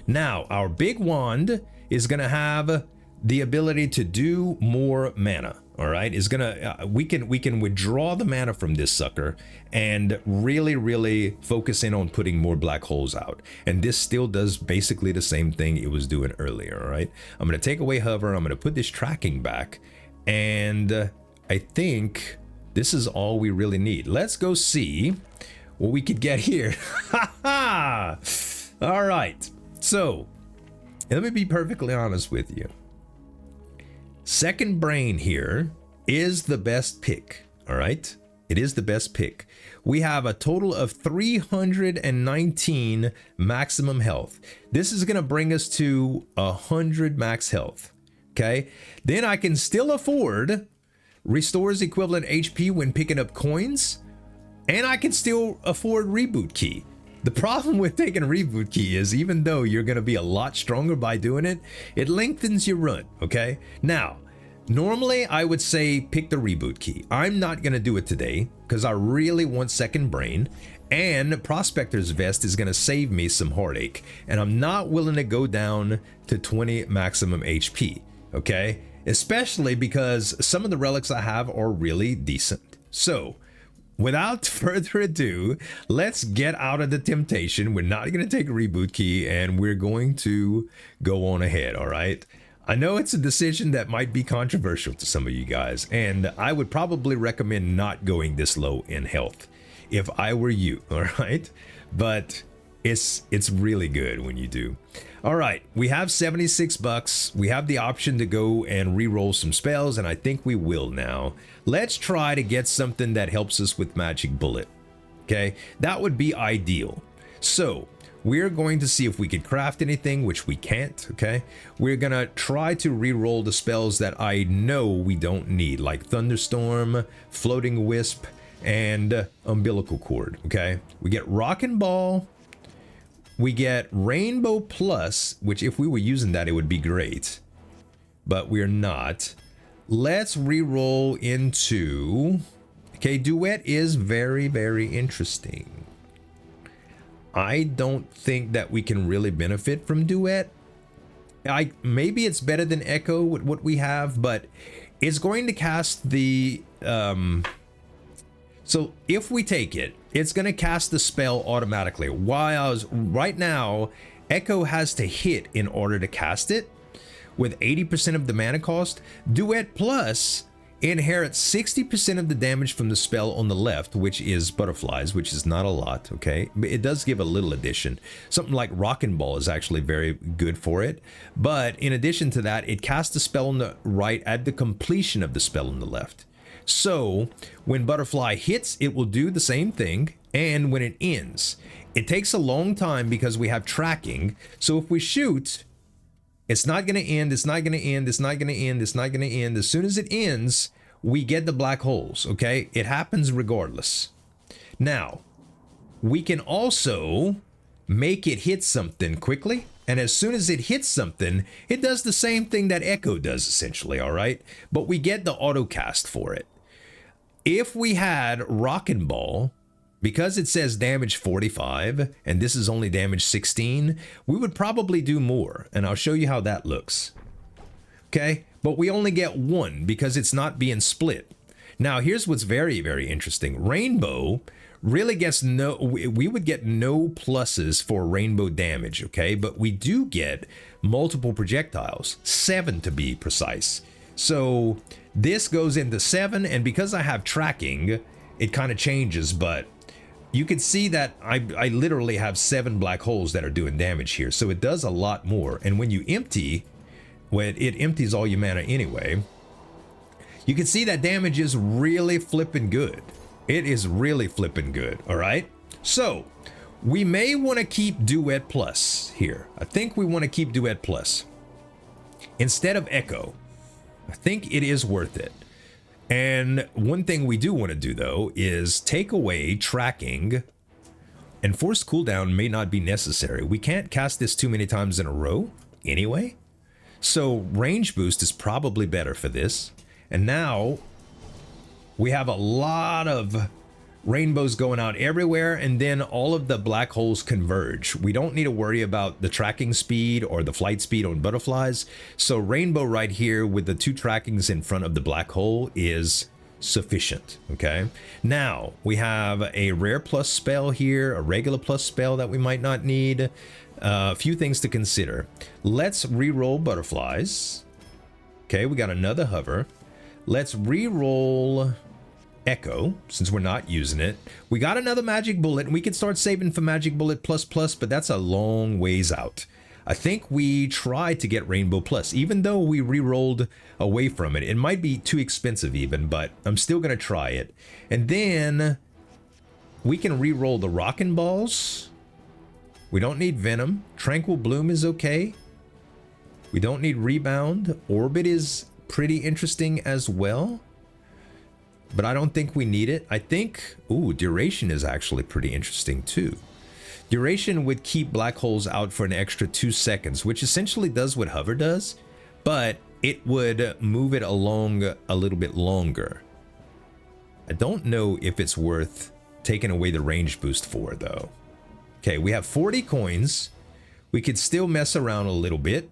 Now, our big wand is gonna have the ability to do more mana. All right, is gonna we can withdraw the mana from this sucker and really focus in on putting more black holes out. And this still does basically the same thing it was doing earlier. All right, I'm gonna take away hover. I'm gonna put this tracking back, and I think this is all we really need. Let's go see what we could get here. All right, so let me be perfectly honest with you. Second brain here is the best pick. All right. It is the best pick. We have a total of 319 maximum health. This is going to bring us to 100 max health. Okay. Then I can still afford restores equivalent HP when picking up coins. And I can still afford reboot key. The problem with taking a reboot key is even though you're going to be a lot stronger by doing it, it lengthens your run. Okay. Now, normally I would say pick the reboot key. I'm not going to do it today because I really want second brain, and Prospector's Vest is going to save me some heartache, and I'm not willing to go down to 20 maximum HP. Okay. Especially because some of the relics I have are really decent. So without further ado, let's get out of the temptation. We're not going to take a reboot key and we're going to go on ahead. All right. I know it's a decision that might be controversial to some of you guys, and I would probably recommend not going this low in health if I were you. All right. But it's really good when you do. All right, we have 76 bucks. We have the option to go and re-roll some spells, and I think we will now. Let's try to get something that helps us with Magic Bullet. Okay, that would be ideal. So we're going to see if we can craft anything, which we can't. Okay, we're gonna try to re-roll the spells that I know we don't need, like Thunderstorm, Floating Wisp, and Umbilical Cord. Okay, we get Rock and Ball. We get Rainbow Plus, which if we were using that, it would be great. But we're not. Let's re-roll into... Okay, Duet is very, very interesting. I don't think that we can really benefit from Duet. Maybe it's better than Echo with what we have, but it's going to cast the... So if we take it, it's going to cast the spell automatically. While right now, Echo has to hit in order to cast it with 80% of the mana cost. Duet Plus inherits 60% of the damage from the spell on the left, which is butterflies, which is not a lot, okay? It does give a little addition. Something like Rockin' Ball is actually very good for it. But in addition to that, it casts the spell on the right at the completion of the spell on the left. So when Butterfly hits, it will do the same thing. And when it ends, it takes a long time because we have tracking. So if we shoot, it's not going to end. It's not going to end. It's not going to end. It's not going to end. As soon as it ends, we get the black holes. Okay. It happens regardless. Now we can also make it hit something quickly. And as soon as it hits something, it does the same thing that Echo does essentially. All right. But we get the auto cast for it. If we had Rockin' Ball, because it says damage 45 and this is only damage 16, we would probably do more. And I'll show you how that looks. Okay. But we only get one because it's not being split. Now, here's what's very, very interesting. Rainbow really gets no, we would get no pluses for rainbow damage. Okay. But we do get multiple projectiles, 7 to be precise. So this goes into 7, and because I have tracking, it kind of changes, but you can see that I literally have 7 black holes that are doing damage here. So it does a lot more. And when you empty, when it empties all your mana anyway, you can see that damage is really flipping good. It is really flipping good. All right. So we may want to keep Duet Plus here. I think we want to keep Duet Plus instead of Echo. I think it is worth it. And one thing we do want to do though is take away tracking, and forced cooldown may not be necessary. We can't cast this too many times in a row anyway. So range boost is probably better for this. And now we have a lot of rainbows going out everywhere, and then all of the black holes converge. We don't need to worry about the tracking speed or the flight speed on butterflies. So rainbow right here with the 2 trackings in front of the black hole is sufficient. Okay. Now we have a rare plus spell here, a regular plus spell that we might not need. A few things to consider. Let's re-roll butterflies. Okay, we got another hover. Let's re-roll Echo, since we're not using it. We got another Magic Bullet, and we can start saving for Magic Bullet plus, but that's a long ways out. I think we tried to get Rainbow Plus, even though we re-rolled away from it. It might be too expensive even, but I'm still going to try it. And then we can re-roll the Rockin' Balls. We don't need Venom. Tranquil Bloom is okay. We don't need Rebound. Orbit is pretty interesting as well, but I don't think we need it. I think, ooh, Duration is actually pretty interesting too. Duration would keep black holes out for an extra 2 seconds, which essentially does what Hover does, but it would move it along a little bit longer. I don't know if it's worth taking away the range boost for, though. Okay, we have 40 coins. We could still mess around a little bit.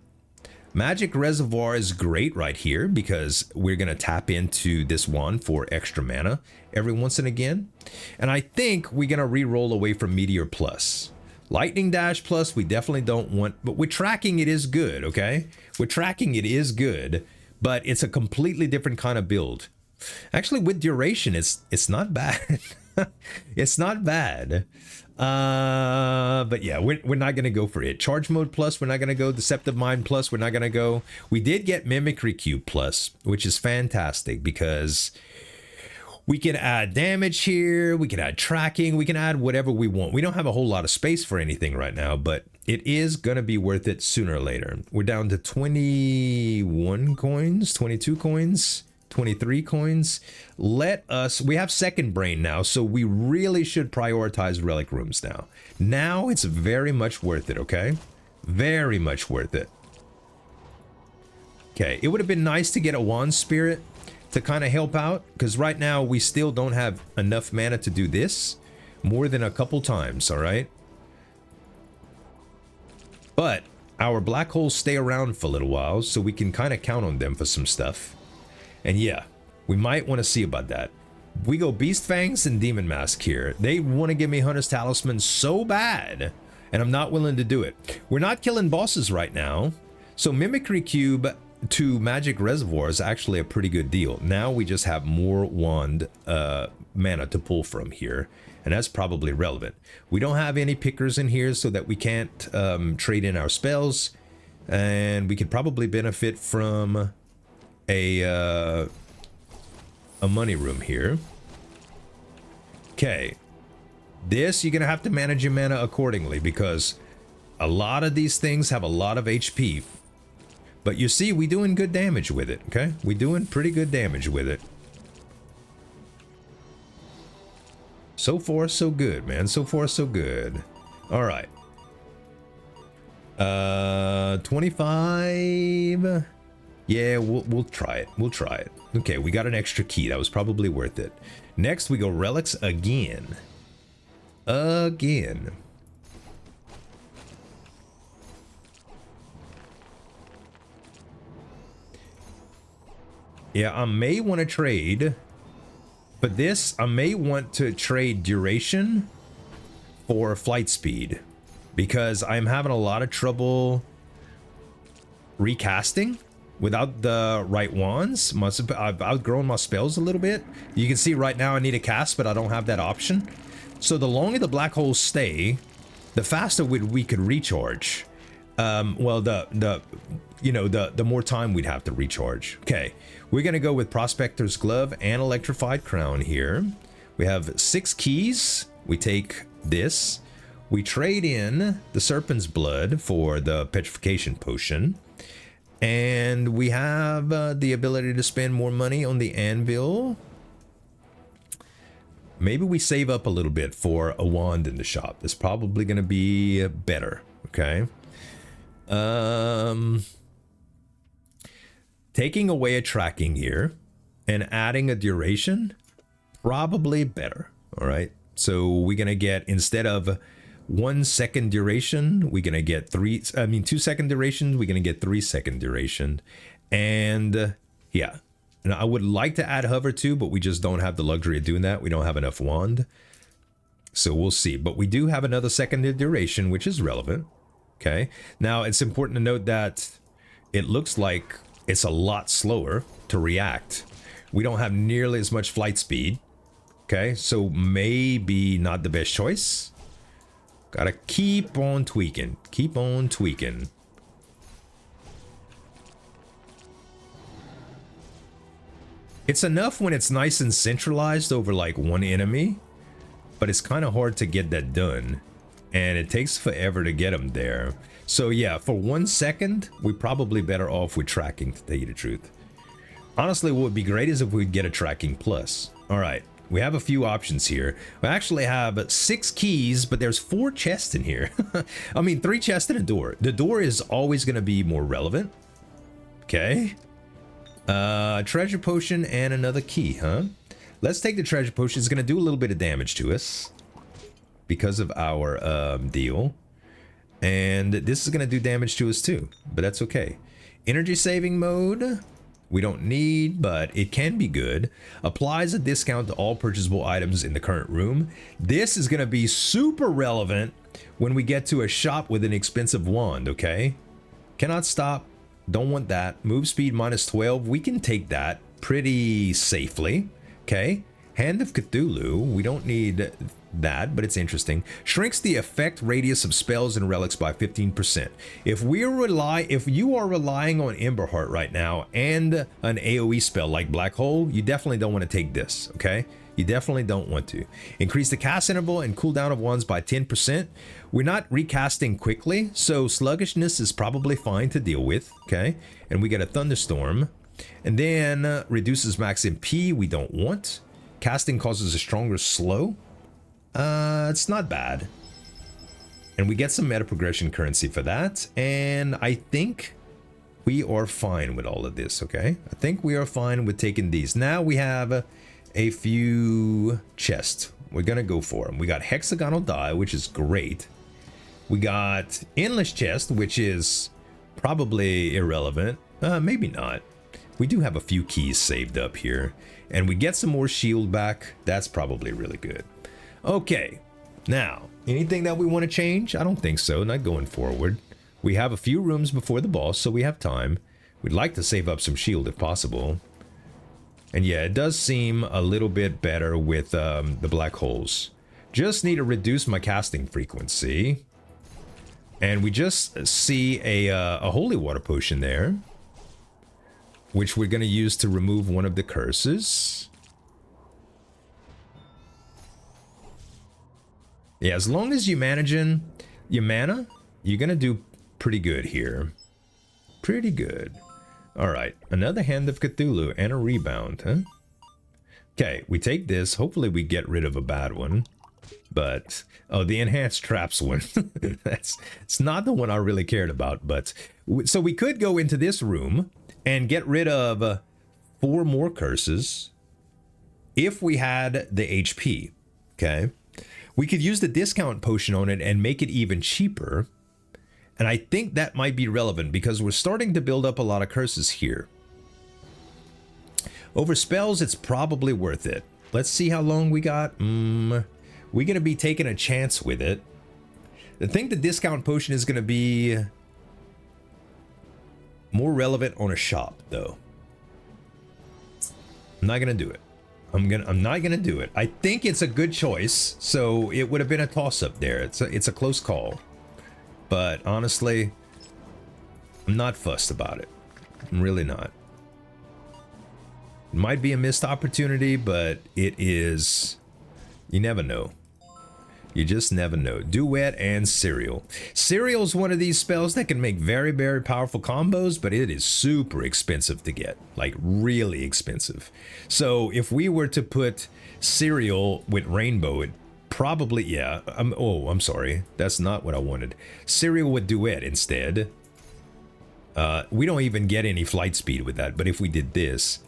Magic Reservoir is great right here because we're going to tap into this wand for extra mana every once and again. And I think we're going to re-roll away from Meteor Plus. Lightning Dash Plus we definitely don't want, but with tracking it is good, okay? With tracking it is good, but it's a completely different kind of build. Actually, with Duration, it's not bad. It's not bad. But yeah, we're not going to go for it. Charge Mode Plus, we're not going to go. Deceptive Mind Plus, we're not going to go. We did get Mimicry Cube Plus, which is fantastic because we can add damage here. We can add tracking. We can add whatever we want. We don't have a whole lot of space for anything right now, but it is going to be worth it sooner or later. We're down to 21 coins, 22 coins. 23 coins. We have second brain now, so we really should prioritize relic rooms now. Now it's very much worth it, okay? Very much worth it. Okay, it would have been nice to get a wand spirit to kind of help out, because right now we still don't have enough mana to do this more than a couple times, all right? But our black holes stay around for a little while, so we can kind of count on them for some stuff. And yeah, we might want to see about that. We go Beast Fangs and Demon Mask here. They want to give me Hunter's Talisman so bad, and I'm not willing to do it. We're not killing bosses right now, so Mimicry Cube to Magic Reservoir is actually a pretty good deal. Now we just have more wand mana to pull from here, and that's probably relevant. We don't have any pickers in here so that we can't trade in our spells, and we could probably benefit from a money room here. Okay, this you're gonna have to manage your mana accordingly because a lot of these things have a lot of HP, but you see we doing good damage with it. Okay, we doing pretty good damage with it. So far so good, man. So far so good. All right, 25. Yeah, we'll try it. We'll try it. Okay, we got an extra key. That was probably worth it. Next, we go relics again. Again. Yeah, I may want to trade. But this, I may want to trade Duration for Flight Speed. Because I'm having a lot of trouble recasting without the right wands. I've outgrown my spells a little bit. You can see right now I need a cast, but I don't have that option. So the longer the black holes stay, the faster we could recharge. Well, the more time we'd have to recharge. Okay, we're gonna go with Prospector's Glove and Electrified Crown here. We have 6 keys. We take this. We trade in the Serpent's Blood for the Petrification Potion. And we have the ability to spend more money on the anvil. Maybe we save up a little bit for a wand in the shop. That's probably going to be better. Okay. Taking away a tracking here and adding a duration, probably better. All right. So we're going to get, instead of 1 second duration, we're gonna get 2 second durations, we're gonna get 3 second duration. And yeah, and I would like to add hover too, but we just don't have the luxury of doing that. We don't have enough wand, so we'll see. But we do have another second duration, which is relevant. Okay, now it's important to note that it looks like it's a lot slower to react. We don't have nearly as much flight speed. Okay, so maybe not the best choice. Gotta keep on tweaking. Keep on tweaking. It's enough when it's nice and centralized over like one enemy, but it's kind of hard to get that done, and it takes forever to get them there. So yeah, for 1 second, we're probably better off with tracking, to tell you the truth. Honestly, what would be great is if we'd get a tracking plus. All right, we have a few options here. We actually have 6 keys, but there's 4 chests in here. I mean, 3 chests and a door. The door is always going to be more relevant. Okay. Treasure potion and another key, huh? Let's take the treasure potion. It's going to do a little bit of damage to us because of our deal. And this is going to do damage to us too, but that's okay. Energy saving mode, we don't need, but it can be good. Applies a discount to all purchasable items in the current room. This is going to be super relevant when we get to a shop with an expensive wand, okay? Cannot stop. Don't want that. Move speed minus 12. We can take that pretty safely. Okay. Hand of Cthulhu. We don't need that, but it's interesting. Shrinks the effect radius of spells and relics by 15%. If you are relying on Emberheart right now and an AoE spell like Black Hole, you definitely don't want to take this. Okay. You definitely don't want to. Increase the cast interval and cooldown of wands by 10%. We're not recasting quickly, so sluggishness is probably fine to deal with, okay? And we get a thunderstorm. And then reduces max MP, we don't want. Casting causes a stronger slow. It's not bad. And we get some meta progression currency for that. And I think we are fine with all of this, okay? I think we are fine with taking these. Now we have a few chests. We're gonna go for them. We got hexagonal die, which is great. We got endless chest, which is probably irrelevant. Maybe not. We do have a few keys saved up here, and we get some more shield back. That's probably really good. Okay, now anything that we want to change? I don't think so. Not going forward. We have a few rooms before the boss, so we have time. We'd like to save up some shield if possible. And yeah, it does seem a little bit better with the black holes. Just need to reduce my casting frequency. And we just see a holy water potion there, which we're going to use to remove one of the curses. Yeah, as long as you're managing your mana, you're going to do pretty good here. Pretty good. Alright, another Hand of Cthulhu and a rebound, huh? Okay, we take this. Hopefully we get rid of a bad one. But, oh, the enhanced traps one. It's not the one I really cared about, but... So we could go into this room and get rid of 4 more curses if we had the HP, okay? We could use the discount potion on it and make it even cheaper. And I think that might be relevant because we're starting to build up a lot of curses here. Over spells, it's probably worth it. Let's see how long we got. We're going to be taking a chance with it. I think the discount potion is going to be more relevant on a shop, though. I'm not going to do it. I'm not going to do it. I think it's a good choice, so it would have been a toss-up there. It's a close call. But honestly, I'm not fussed about it. I'm really not. It might be a missed opportunity, but it is... You never know. You just never know. Duet and Cereal. Cereal is one of these spells that can make very, very powerful combos, but it is super expensive to get. Like, really expensive. So, if we were to put Cereal with Rainbow, it probably, yeah. I'm sorry. That's not what I wanted. Cereal with Duet instead. We don't even get any flight speed with that, but if we did this...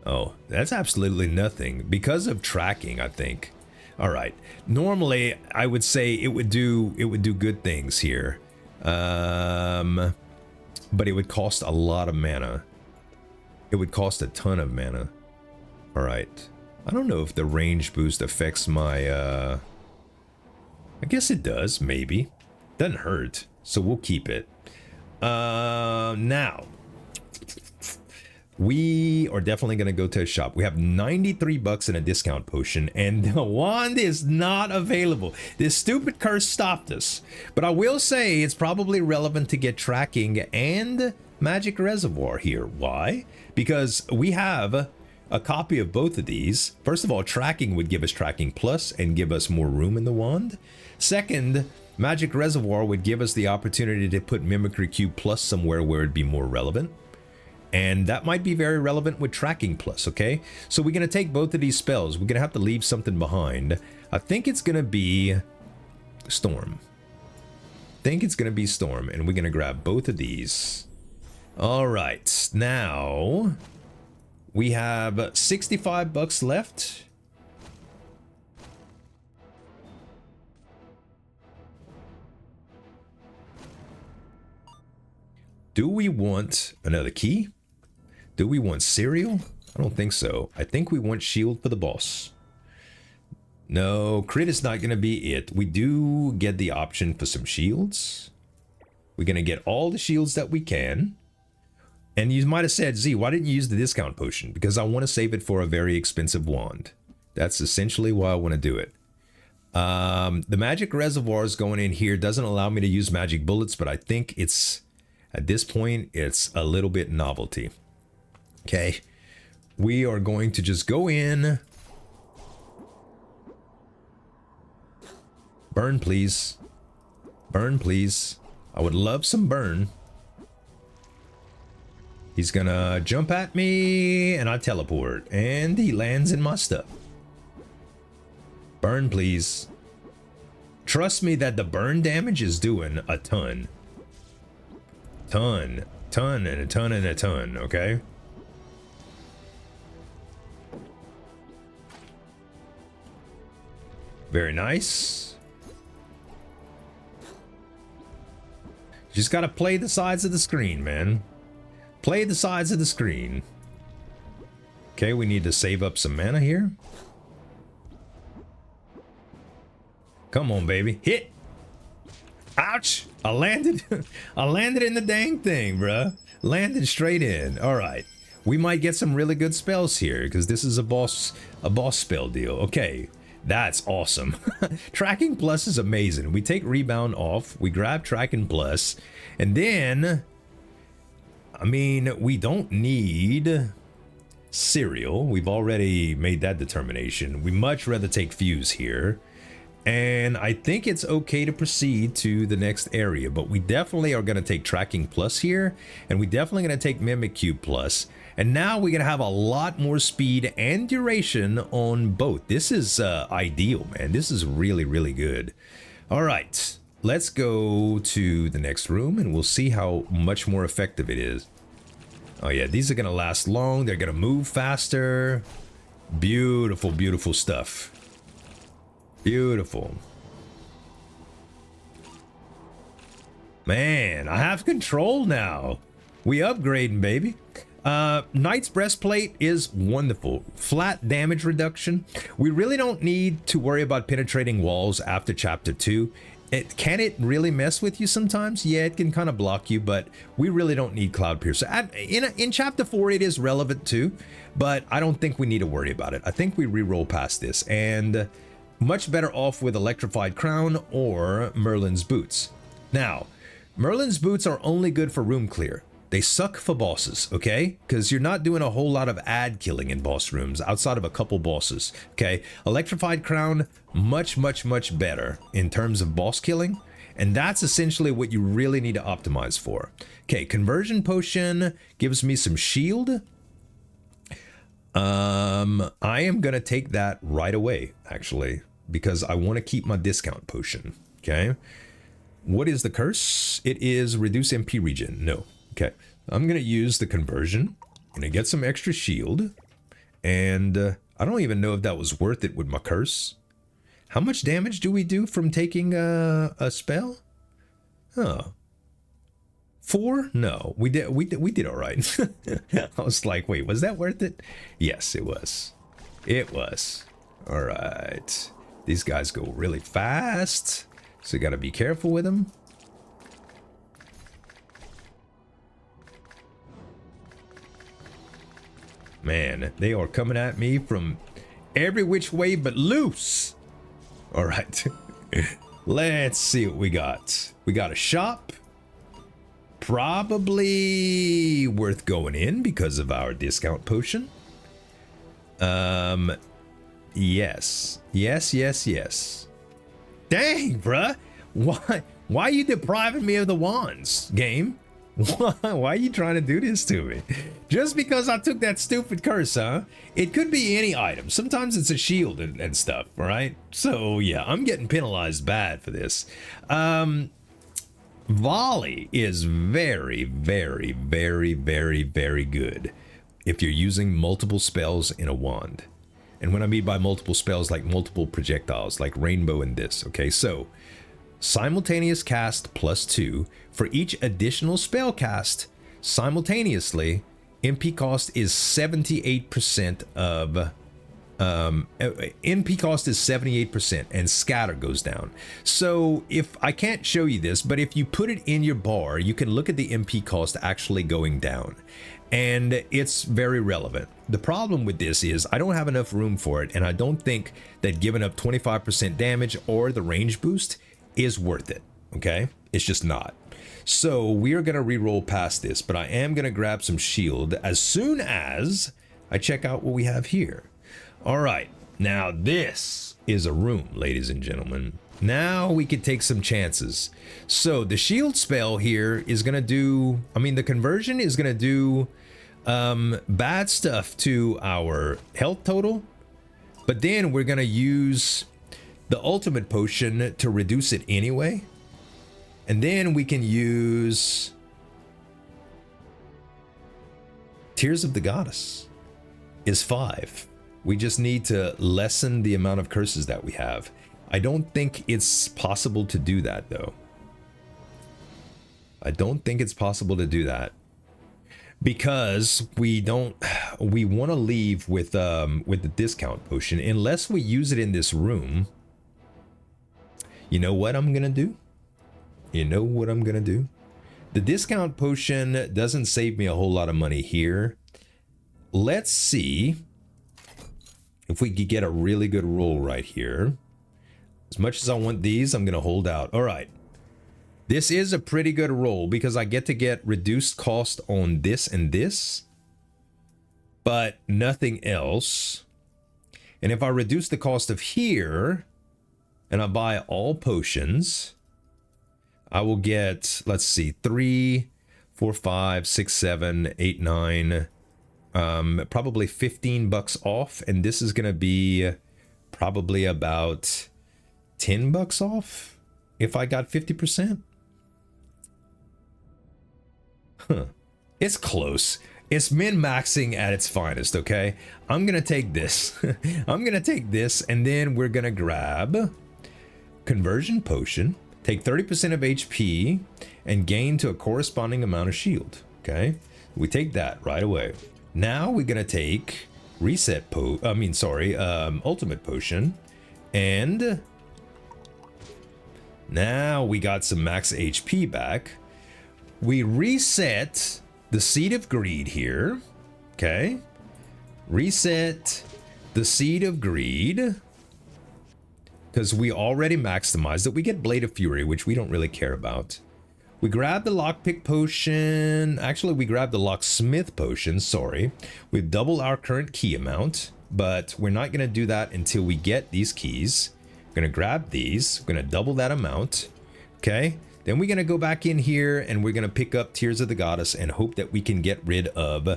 Oh, that's absolutely nothing. Because of tracking, I think. Alright. Normally, I would say it would do good things here. But it would cost a lot of mana. It would cost a ton of mana. Alright. I don't know if the range boost affects my, I guess it does, maybe. Doesn't hurt, so we'll keep it. Now... We are definitely going to go to a shop. We have 93 bucks in a discount potion, and the wand is not available. This stupid curse stopped us. But I will say it's probably relevant to get tracking and Magic Reservoir here. Why? Because we have a copy of both of these. First of all, tracking would give us tracking plus and give us more room in the wand. Second, Magic Reservoir would give us the opportunity to put Mimicry Cube plus somewhere where it'd be more relevant. And that might be very relevant with tracking plus, okay? So we're going to take both of these spells. We're going to have to leave something behind. I think it's going to be Storm. And we're going to grab both of these. All right, now we have $65 left. Do we want another key? Do we want cereal? I don't think so. I think we want shield for the boss. No, crit is not going to be it. We do get the option for some shields. We're going to get all the shields that we can. And you might have said, Z, why didn't you use the discount potion? Because I want to save it for a very expensive wand. That's essentially why I want to do it. The magic reservoirs going in here doesn't allow me to use magic bullets, but I think it's, at this point, it's a little bit novelty. Okay. We are going to just go in. Burn, please. Burn, please. I would love some burn. He's gonna jump at me, and I teleport. And he lands in my stuff. Burn, please. Trust me that the burn damage is doing a ton. Ton, and a ton, and a ton, okay? Very nice. Just gotta play the sides of the screen, man. Play the sides of the screen. Okay, we need to save up some mana here. Come on, baby. Hit! Ouch! I landed. I landed in the dang thing, bruh. Landed straight in. Alright. We might get some really good spells here, because this is a boss spell deal. Okay. That's awesome. Tracking plus is amazing. We take rebound off. We grab tracking plus. And then, I mean, we don't need cereal. We've already made that determination. We much rather take fuse here. And I think it's okay to proceed to the next area, but we definitely are going to take tracking plus here, and we definitely going to take mimic cube plus. And now we're going to have a lot more speed and duration on both. This is ideal, man. This is really, really good. All right, let's go to the next room and we'll see how much more effective it is. Oh yeah, these are going to last long. They're going to move faster. Beautiful, beautiful stuff. Beautiful. Man, I have control now. We upgrading, baby. Knight's Breastplate is wonderful. Flat damage reduction. We really don't need to worry about penetrating walls after chapter 2. Can it really mess with you sometimes? Yeah, it can kind of block you, but we really don't need Cloud Piercer. In chapter 4, it is relevant too, but I don't think we need to worry about it. I think we re-roll past this, and much better off with Electrified Crown or Merlin's Boots. Now, Merlin's Boots are only good for room clear. They suck for bosses, okay? Because you're not doing a whole lot of ad killing in boss rooms outside of a couple bosses, okay? Electrified Crown, much, much, much better in terms of boss killing. And that's essentially what you really need to optimize for. Okay, Conversion Potion gives me some shield. I am going to take that right away, actually, because I want to keep my discount potion, okay? What is the curse? It is reduce MP regen. No. Okay, I'm going to use the conversion. I'm going to get some extra shield. And I don't even know if that was worth it with my curse. How much damage do we do from taking a spell? Oh. 4? No, we did all right. I was like, wait, was that worth it? Yes, it was. It was. All right. These guys go really fast, so you got to be careful with them. Man, they are coming at me from every which way but loose. All right. Let's see what we got. We got a shop. Probably worth going in because of our discount potion. Yes. Dang, bruh. Why are you depriving me of the wands, game? Why are you trying to do this to me? Just because I took that stupid curse, huh? It could be any item. Sometimes it's a shield and stuff, right? So yeah, I'm getting penalized bad for this. Volley is very good if you're using multiple spells in a wand. And what I mean by multiple spells, like multiple projectiles, like rainbow and this, okay? So simultaneous cast +2 for each additional spell cast simultaneously. MP cost is 78% of NP cost is 78% and scatter goes down. So if I can't show you this, but if you put it in your bar, you can look at the MP cost actually going down, and it's very relevant. The problem with this is I don't have enough room for it, and I don't think that giving up 25% damage or the range boost is worth it. Okay, it's just not. So we are going to re-roll past this, but I am going to grab some shield as soon as I check out what we have here. All right, now this is a room, ladies and gentlemen. Now we can take some chances. So the shield spell here is going to do, the conversion is going to do bad stuff to our health total, but then we're going to use the ultimate potion to reduce it anyway. And then we can use Tears of the Goddess is 5. We just need to lessen the amount of curses that we have. I don't think it's possible to do that, though. I don't think it's possible to do that because we want to leave with the discount potion unless we use it in this room. You know what I'm gonna do? The discount potion doesn't save me a whole lot of money here. Let's see if we could get a really good roll right here. As much as I want these, I'm going to hold out. All right. This is a pretty good roll because I get to get reduced cost on this and this, but nothing else. And if I reduce the cost of here and I buy all potions, I will get, let's see, 3, 4, 5, 6, 7, 8, 9, probably $15 off. And this is going to be probably about $10 off if I got 50%. Huh. It's close. It's min-maxing at its finest, okay? I'm going to take this. I'm going to take this, and then we're going to grab Conversion Potion, take 30% of HP, and gain to a corresponding amount of shield, okay? We take that right away. Now we're going to take Ultimate Potion, and now we got some max HP back. We reset the Seed of Greed here, okay? Reset the Seed of Greed, because we already maximized it. We get Blade of Fury, which we don't really care about. We grab the Lockpick Potion. Actually, we grabbed the Locksmith Potion, sorry. We've doubled our current key amount, but we're not going to do that until we get these keys. We're going to grab these. We're going to double that amount, okay? Then we're going to go back in here and we're going to pick up Tears of the Goddess and hope that we can get rid of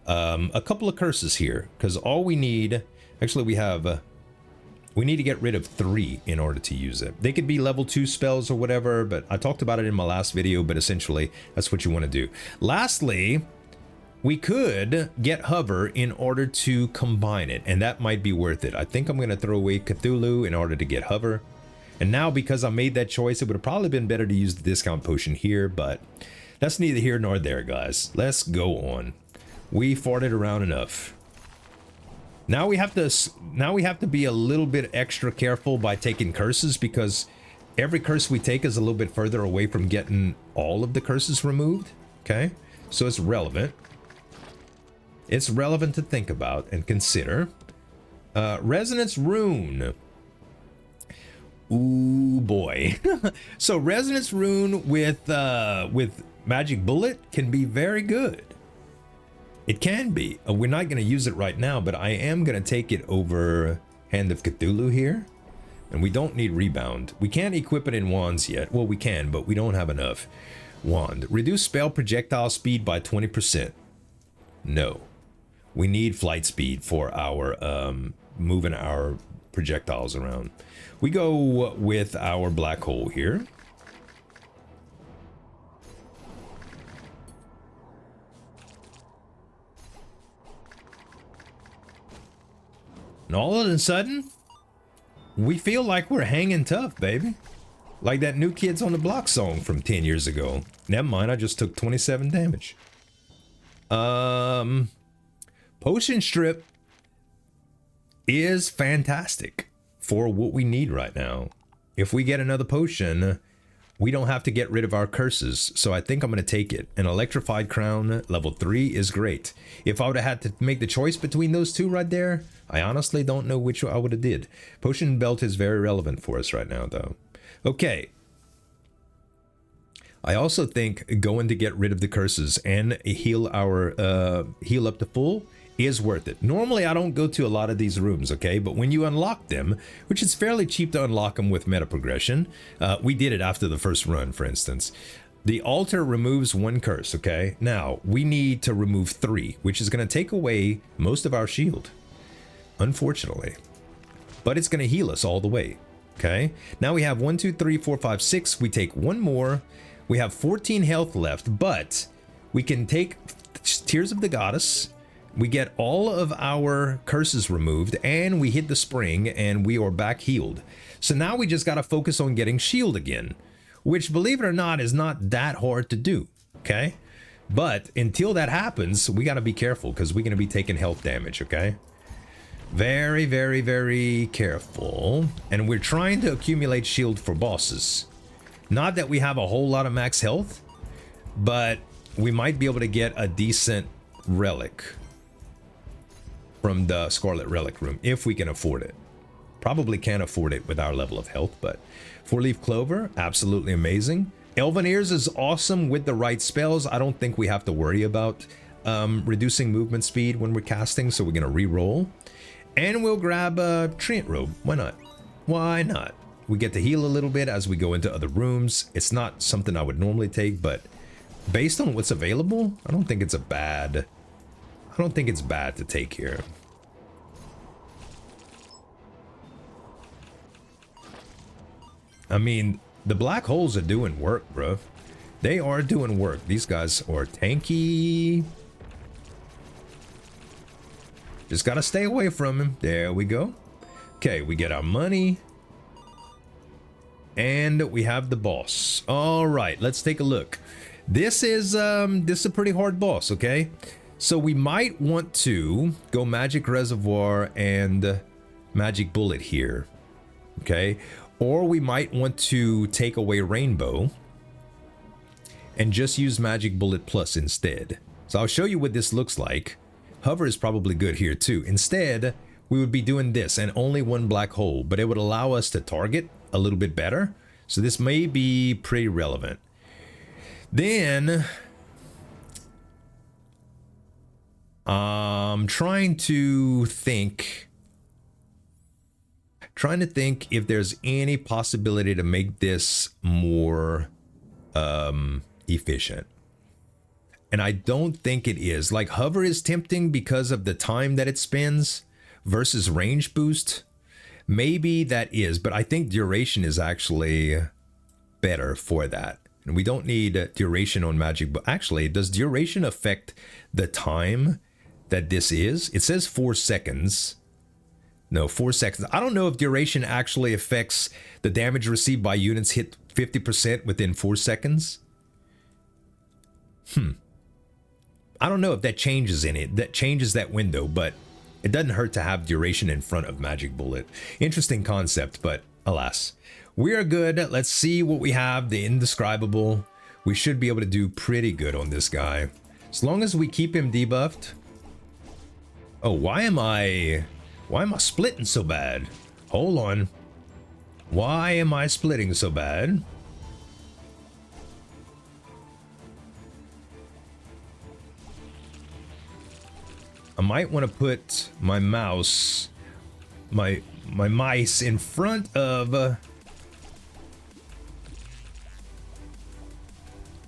a couple of curses here, because all we need, actually we need to get rid of 3 in order to use it. They could be level 2 spells or whatever, but I talked about it in my last video, but essentially that's what you want to do. Lastly, we could get Hover in order to combine it, and that might be worth it. I think I'm going to throw away Cthulhu in order to get Hover. And now, because I made that choice, it would have probably been better to use the discount potion here, but that's neither here nor there, guys. Let's go on. We farted around enough. Now we have to be a little bit extra careful by taking curses, because every curse we take is a little bit further away from getting all of the curses removed. Okay, so it's relevant. It's relevant to think about and consider. Resonance Rune. Ooh boy. So Resonance Rune with Magic Bullet can be very good. It can be. We're not going to use it right now, but I am going to take it over Hand of Cthulhu here. And we don't need Rebound. We can't equip it in wands yet. Well, we can, but we don't have enough. Wand. Reduce spell projectile speed by 20%. No. We need flight speed for our moving our projectiles around. We go with our black hole here. And all of a sudden, we feel like we're hanging tough, baby. Like that New Kids on the Block song from 10 years ago. Never mind, I just took 27 damage. Potion Strip is fantastic for what we need right now. If we get another potion, we don't have to get rid of our curses. So I think I'm going to take it. An Electrified Crown, level 3 is great. If I would have had to make the choice between those two right there, I honestly don't know which I would have did. Potion Belt is very relevant for us right now, though. Okay. I also think going to get rid of the curses and heal our heal up to full is worth it. Normally, I don't go to a lot of these rooms, okay? But when you unlock them, which is fairly cheap to unlock them with meta progression, we did it after the first run, for instance. The altar removes 1 curse, okay? Now, we need to remove 3, which is going to take away most of our shield, unfortunately. But it's going to heal us all the way, okay? Now we have 1, 2, 3, 4, 5, 6. We take 1 more. We have 14 health left, but we can take Tears of the Goddess. We get all of our curses removed, and we hit the spring, and we are back healed. So now we just got to focus on getting shield again, which, believe it or not, is not that hard to do, okay? But until that happens, we got to be careful, because we're going to be taking health damage, okay? Very, very, very careful. And we're trying to accumulate shield for bosses. Not that we have a whole lot of max health, but we might be able to get a decent relic from the Scarlet Relic room, if we can afford it. Probably can't afford it with our level of health, but 4-leaf clover, absolutely amazing. Elven Ears is awesome with the right spells. I don't think we have to worry about reducing movement speed when we're casting, so we're going to re-roll. And we'll grab a Treant Robe. Why not? Why not? We get to heal a little bit as we go into other rooms. It's not something I would normally take, but based on what's available, I don't think it's bad to take here. I mean, the black holes are doing work, bro. They are doing work. These guys are tanky. Just gotta stay away from him. There we go. Okay, we get our money. And we have the boss. All right, let's take a look. This is a pretty hard boss, okay? So we might want to go Magic Reservoir and Magic Bullet here, okay? Or we might want to take away Rainbow and just use Magic Bullet Plus instead. So I'll show you what this looks like. Hover is probably good here too. Instead, we would be doing this and only 1 black hole, but it would allow us to target a little bit better. So this may be pretty relevant. Then I'm trying to think if there's any possibility to make this more efficient. And I don't think it is. Like, hover is tempting because of the time that it spends versus range boost. Maybe that is, but I think duration is actually better for that. And we don't need duration on magic, but actually, does duration affect the time that this is? It says 4 seconds. No, 4 seconds. I don't know if duration actually affects the damage received by units hit 50% within 4 seconds. I don't know if that changes that changes that window, but it doesn't hurt to have duration in front of Magic Bullet. Interesting concept, but alas. We are good. Let's see what we have. The Indescribable. We should be able to do pretty good on this guy. As long as we keep him debuffed. Oh, why am I splitting so bad? Hold on. Why am I splitting so bad? I might want to put my mouse, my mice in front of...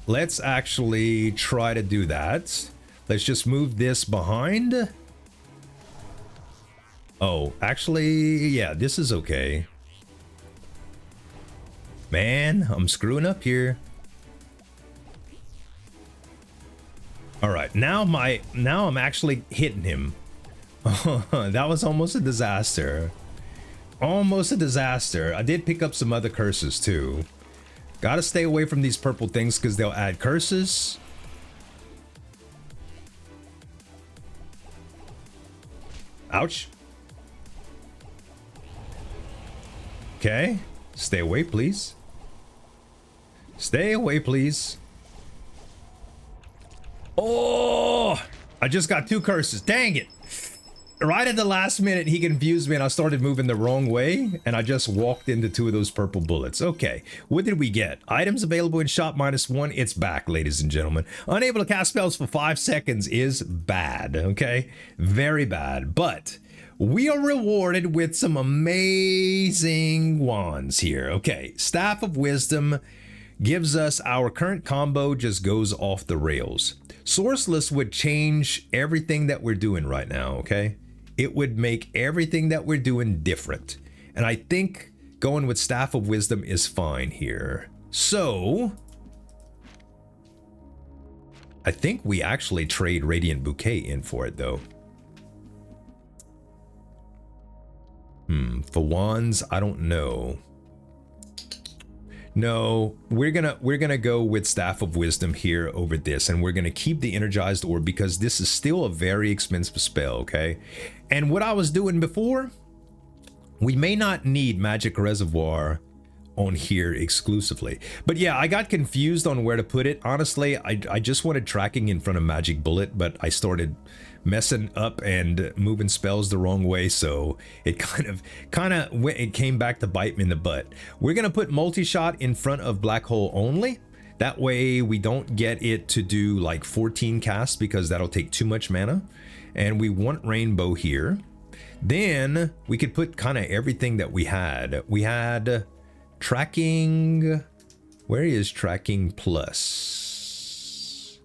let's actually try to do that. Let's just move this behind. Oh, actually, yeah, this is okay. Man, I'm screwing up here. All right, now I'm actually hitting him. That was almost a disaster. Almost a disaster. I did pick up some other curses too. Gotta stay away from these purple things because they'll add curses. Ouch. Okay, stay away, please. Stay away, please. Oh, I just got 2 curses. Dang it. Right at the last minute, he confused me and I started moving the wrong way. And I just walked into 2 of those purple bullets. Okay, what did we get? Items available in shop -1. It's back, ladies and gentlemen. Unable to cast spells for 5 seconds is bad, okay? Very bad. But we are rewarded with some amazing wands here. Okay, Staff of Wisdom gives us our current combo just goes off the rails. Sourceless would change everything that we're doing right now, okay? It would make everything that we're doing different. And I think going with Staff of Wisdom is fine here. So I think we actually trade Radiant Bouquet in for it though. For wands, I don't know. No, we're gonna go with Staff of Wisdom here over this, and we're gonna keep the Energized Orb because this is still a very expensive spell, okay? And what I was doing before, we may not need Magic Reservoir on here exclusively. But yeah, I got confused on where to put it. Honestly, I just wanted tracking in front of Magic Bullet, but I started messing up and moving spells the wrong way, so it it came back to bite me in the butt. We're gonna put multi-shot in front of Black Hole only. That way we don't get it to do like 14 casts because that'll take too much mana. And we want Rainbow here. Then we could put kind of everything that we had. We had tracking. Where is tracking plus?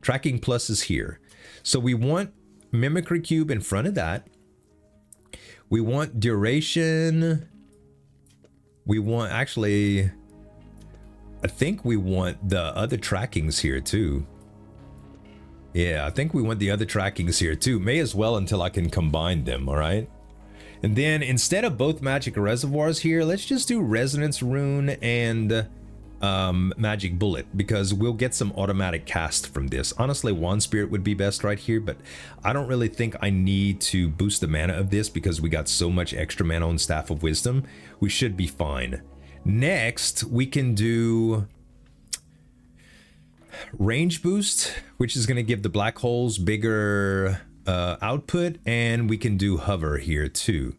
Tracking plus is here. So we want Mimicry Cube in front of that. We want duration. We want, actually, I think we want the other trackings here too. Yeah, I think we want the other trackings here too. May as well until I can combine them, all right? And then instead of both magic reservoirs here, let's just do Resonance Rune and Magic Bullet, because we'll get some automatic cast from this. Honestly, Wand Spirit would be best right here, but I don't really think I need to boost the mana of this because we got so much extra mana on Staff of Wisdom. We should be fine. Next, we can do Range Boost, which is going to give the black holes bigger output, and we can do Hover here too.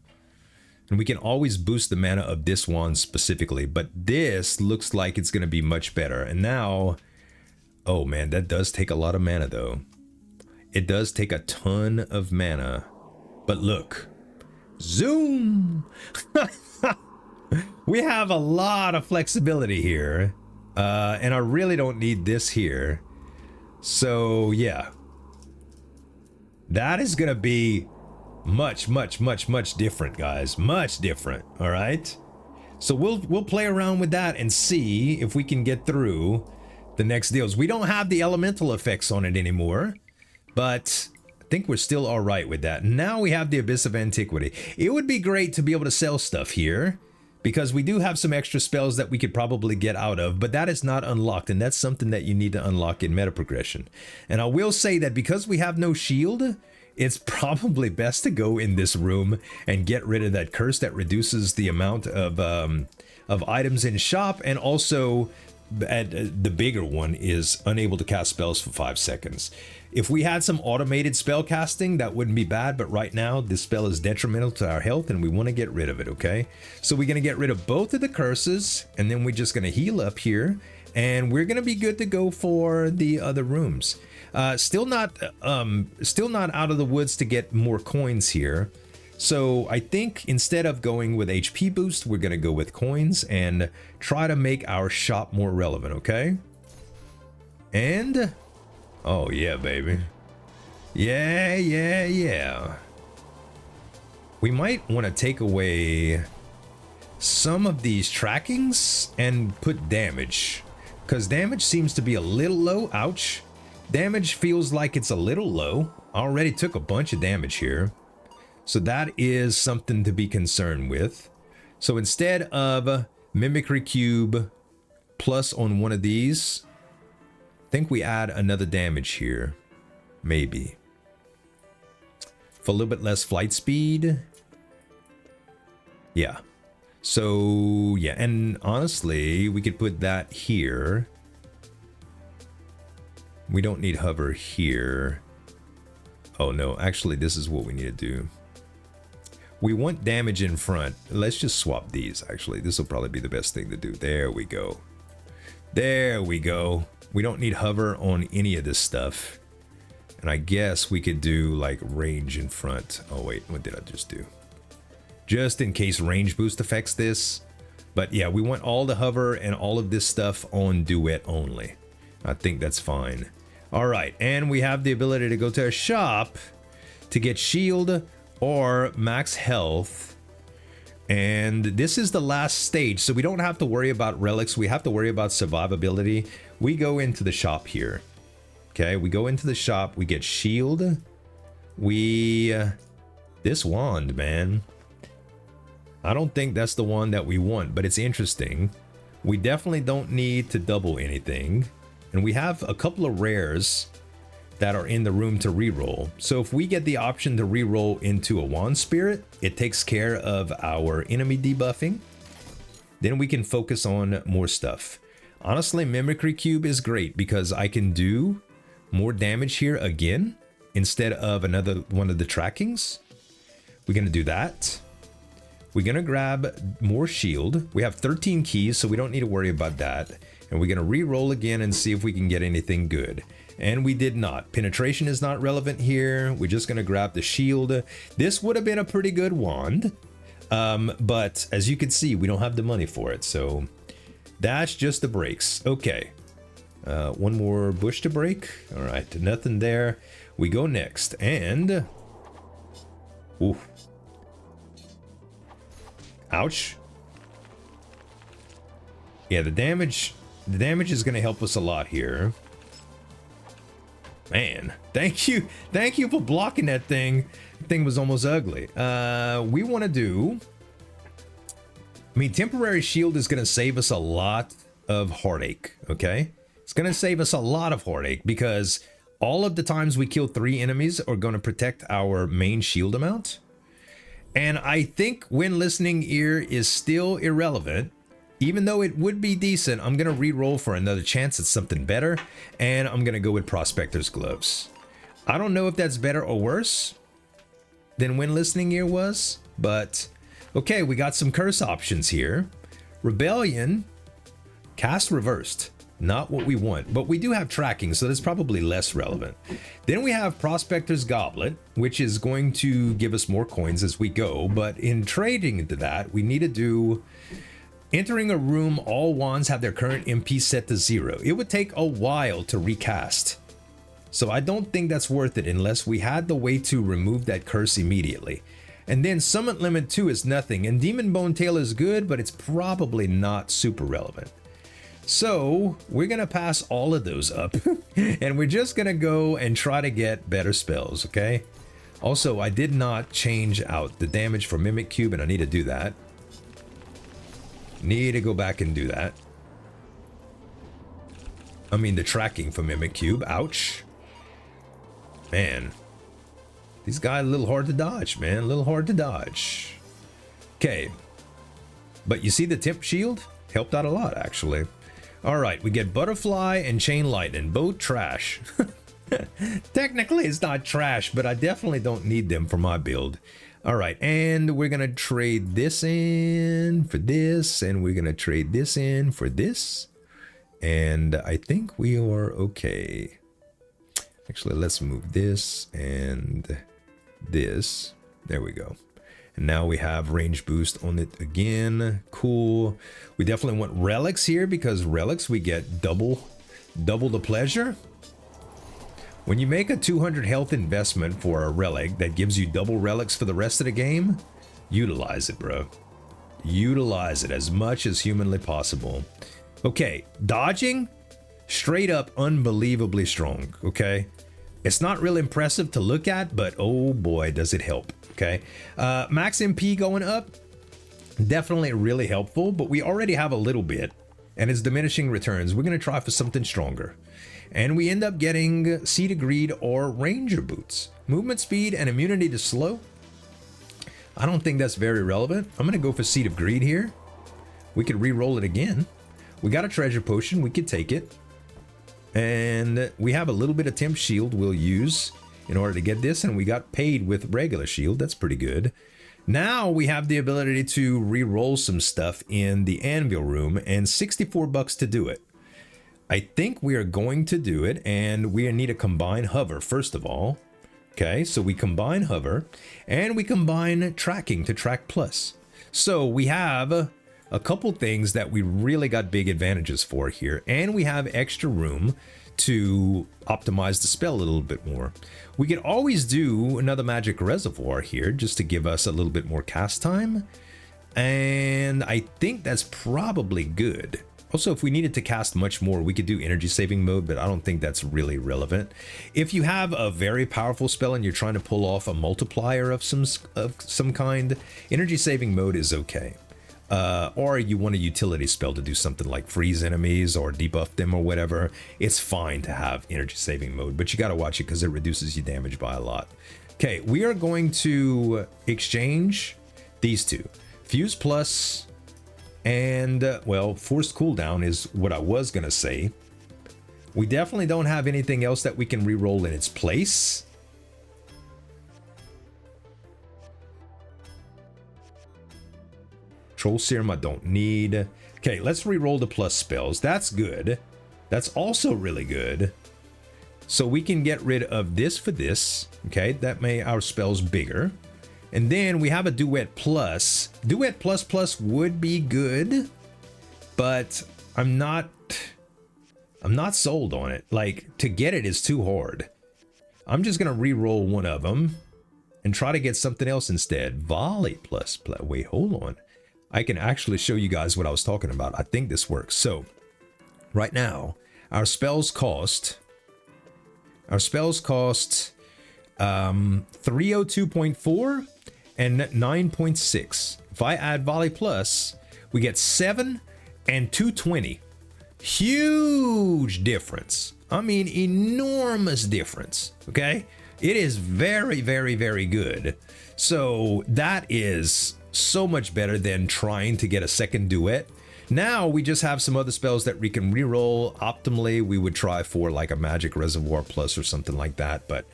And we can always boost the mana of this wand specifically, but this looks like it's going to be much better. And now, oh man, that does take a lot of mana though. It does take a ton of mana. But look, zoom! We have a lot of flexibility here. And I really don't need this here. So yeah, that is going to be much different, guys. Much different. All right, so we'll play around with that and see if we can get through the next deals. We don't have the elemental effects on it anymore, but I think we're still all right with that. Now we have the Abyss of Antiquity. It would be great to be able to sell stuff here, because we do have some extra spells that we could probably get out of, but that is not unlocked, and that's something that you need to unlock in meta progression. And I will say that because we have no shield, it's probably best to go in this room and get rid of that curse that reduces the amount of items in shop, and also the bigger one is unable to cast spells for 5 seconds. If we had some automated spell casting, that wouldn't be bad, but right now this spell is detrimental to our health and we want to get rid of it, okay? So we're going to get rid of both of the curses, and then we're just going to heal up here, and we're going to be good to go for the other rooms. Still not out of the woods to get more coins here. So I think instead of going with HP boost, we're going to go with coins and try to make our shop more relevant, okay? And oh yeah, baby. Yeah. We might want to take away some of these trackings and put damage, because damage seems to be a little low. Ouch. Damage feels like it's a little low. I already took a bunch of damage here. So that is something to be concerned with. So instead of Mimicry Cube plus on one of these, I think we add another damage here. Maybe. For a little bit less flight speed. Yeah. So, yeah. And honestly, we could put that here. We don't need hover here. Oh no, actually this is what we need to do. We want damage in front. Let's just swap these, actually. This will probably be the best thing to do. There we go. There we go. We don't need hover on any of this stuff. And I guess we could do like range in front. Oh wait, what did I just do? Just in case range boost affects this. But yeah, we want all the hover and all of this stuff on Duet only. I think that's fine. All right, and we have the ability to go to our shop to get shield or max health. And this is the last stage, so we don't have to worry about relics. We have to worry about survivability. We go into the shop here. Okay, we go into the shop. We get shield. This wand, man. I don't think that's the one that we want, but it's interesting. We definitely don't need to double anything. And we have a couple of rares that are in the room to reroll. So if we get the option to reroll into a wand spirit, it takes care of our enemy debuffing. Then we can focus on more stuff. Honestly, Mimicry Cube is great because I can do more damage here again instead of another one of the trackings. We're going to do that. We're going to grab more shield. We have 13 keys, so we don't need to worry about that. And we're going to re-roll again and see if we can get anything good. And we did not. Penetration is not relevant here. We're just going to grab the shield. This would have been a pretty good wand. But as you can see, we don't have the money for it. So that's just the breaks. Okay. One more bush to break. All right. Nothing there. We go next. And... ooh. Ouch. Yeah, the damage is going to help us a lot here. Man, thank you for blocking that thing. The thing was almost ugly. We want to do... I mean, temporary shield is going to save us a lot of heartache, okay? It's going to save us a lot of heartache because all of the times we kill 3 enemies are going to protect our main shield amount. And I think when listening ear is still irrelevant. Even though it would be decent, I'm going to re-roll for another chance at something better. And I'm going to go with Prospector's Gloves. I don't know if that's better or worse than when listening ear was. But, okay, we got some curse options here. Rebellion, cast reversed. Not what we want. But we do have tracking, so that's probably less relevant. Then we have Prospector's Goblet, which is going to give us more coins as we go. But in trading into that, we need to do... entering a room, all wands have their current MP set to 0. It would take a while to recast. So I don't think that's worth it unless we had the way to remove that curse immediately. And then Summon Limit 2 is nothing, and Demon Bone Tail is good, but it's probably not super relevant. So we're going to pass all of those up, and we're just going to go and try to get better spells, okay? Also, I did not change out the damage for Mimic Cube, and I need to do that. Need to go back and do that. I mean, the tracking for Mimic Cube. Ouch. Man. These guys are a little hard to dodge, man. A little hard to dodge. Okay. But you see the temp shield? Helped out a lot, actually. All right, we get butterfly and chain lightning, both trash. Technically, it's not trash, but I definitely don't need them for my build. All right, and we're gonna trade this in for this, and we're gonna trade this in for this. And I think we are okay. Actually, let's move this and this. There we go. And now we have range boost on it again. Cool. We definitely want relics here because relics we get double the pleasure. When you make a 200 health investment for a relic that gives you double relics for the rest of the game, utilize it, bro. Utilize it as much as humanly possible. Okay, dodging, straight up unbelievably strong, okay? It's not really impressive to look at, but oh boy, does it help, okay? Max MP going up, definitely really helpful, but we already have a little bit, and it's diminishing returns. We're gonna try for something stronger. And we end up getting Seed of Greed or Ranger Boots. Movement speed and immunity to slow. I don't think that's very relevant. I'm gonna go for Seed of Greed here. We could re-roll it again. We got a treasure potion, we could take it. And we have a little bit of temp shield we'll use in order to get this, and we got paid with regular shield. That's pretty good. Now we have the ability to re-roll some stuff in the anvil room, and 64 bucks to do it. I think we are going to do it, and we need to combine hover first of all. Okay, so we combine hover, and we combine tracking to track plus. So we have a couple things that we really got big advantages for here, and we have extra room to optimize the spell a little bit more. We could always do another magic reservoir here just to give us a little bit more cast time, and I think that's probably good. Also, if we needed to cast much more, we could do energy saving mode, but I don't think that's really relevant. If you have a very powerful spell and you're trying to pull off a multiplier of some kind, energy saving mode is okay. Or you want a utility spell to do something like freeze enemies or debuff them or whatever, it's fine to have energy saving mode, but you got to watch it because it reduces your damage by a lot. Okay, we are going to exchange these two. Fuse Plus and, well, Forced Cooldown is what I was going to say. We definitely don't have anything else that we can re-roll in its place. Troll Serum I don't need. Okay, let's re-roll the plus spells. That's good. That's also really good. So we can get rid of this for this. Okay, that made our spells bigger. And then we have a Duet Plus. Duet Plus Plus would be good, but I'm not sold on it. Like, to get it is too hard. I'm just gonna re-roll one of them and try to get something else instead. Volley Plus. Wait, hold on. I can actually show you guys what I was talking about. I think this works. So right now, our spells cost 302.4 and 9.6. If I add Volley Plus, we get 7 and 220. Huge difference. I mean, enormous difference. Okay, it is very, very, very good. So that is so much better than trying to get a second duet. Now we just have some other spells that we can re-roll. Optimally, we would try for like a Magic Reservoir Plus or something like that, but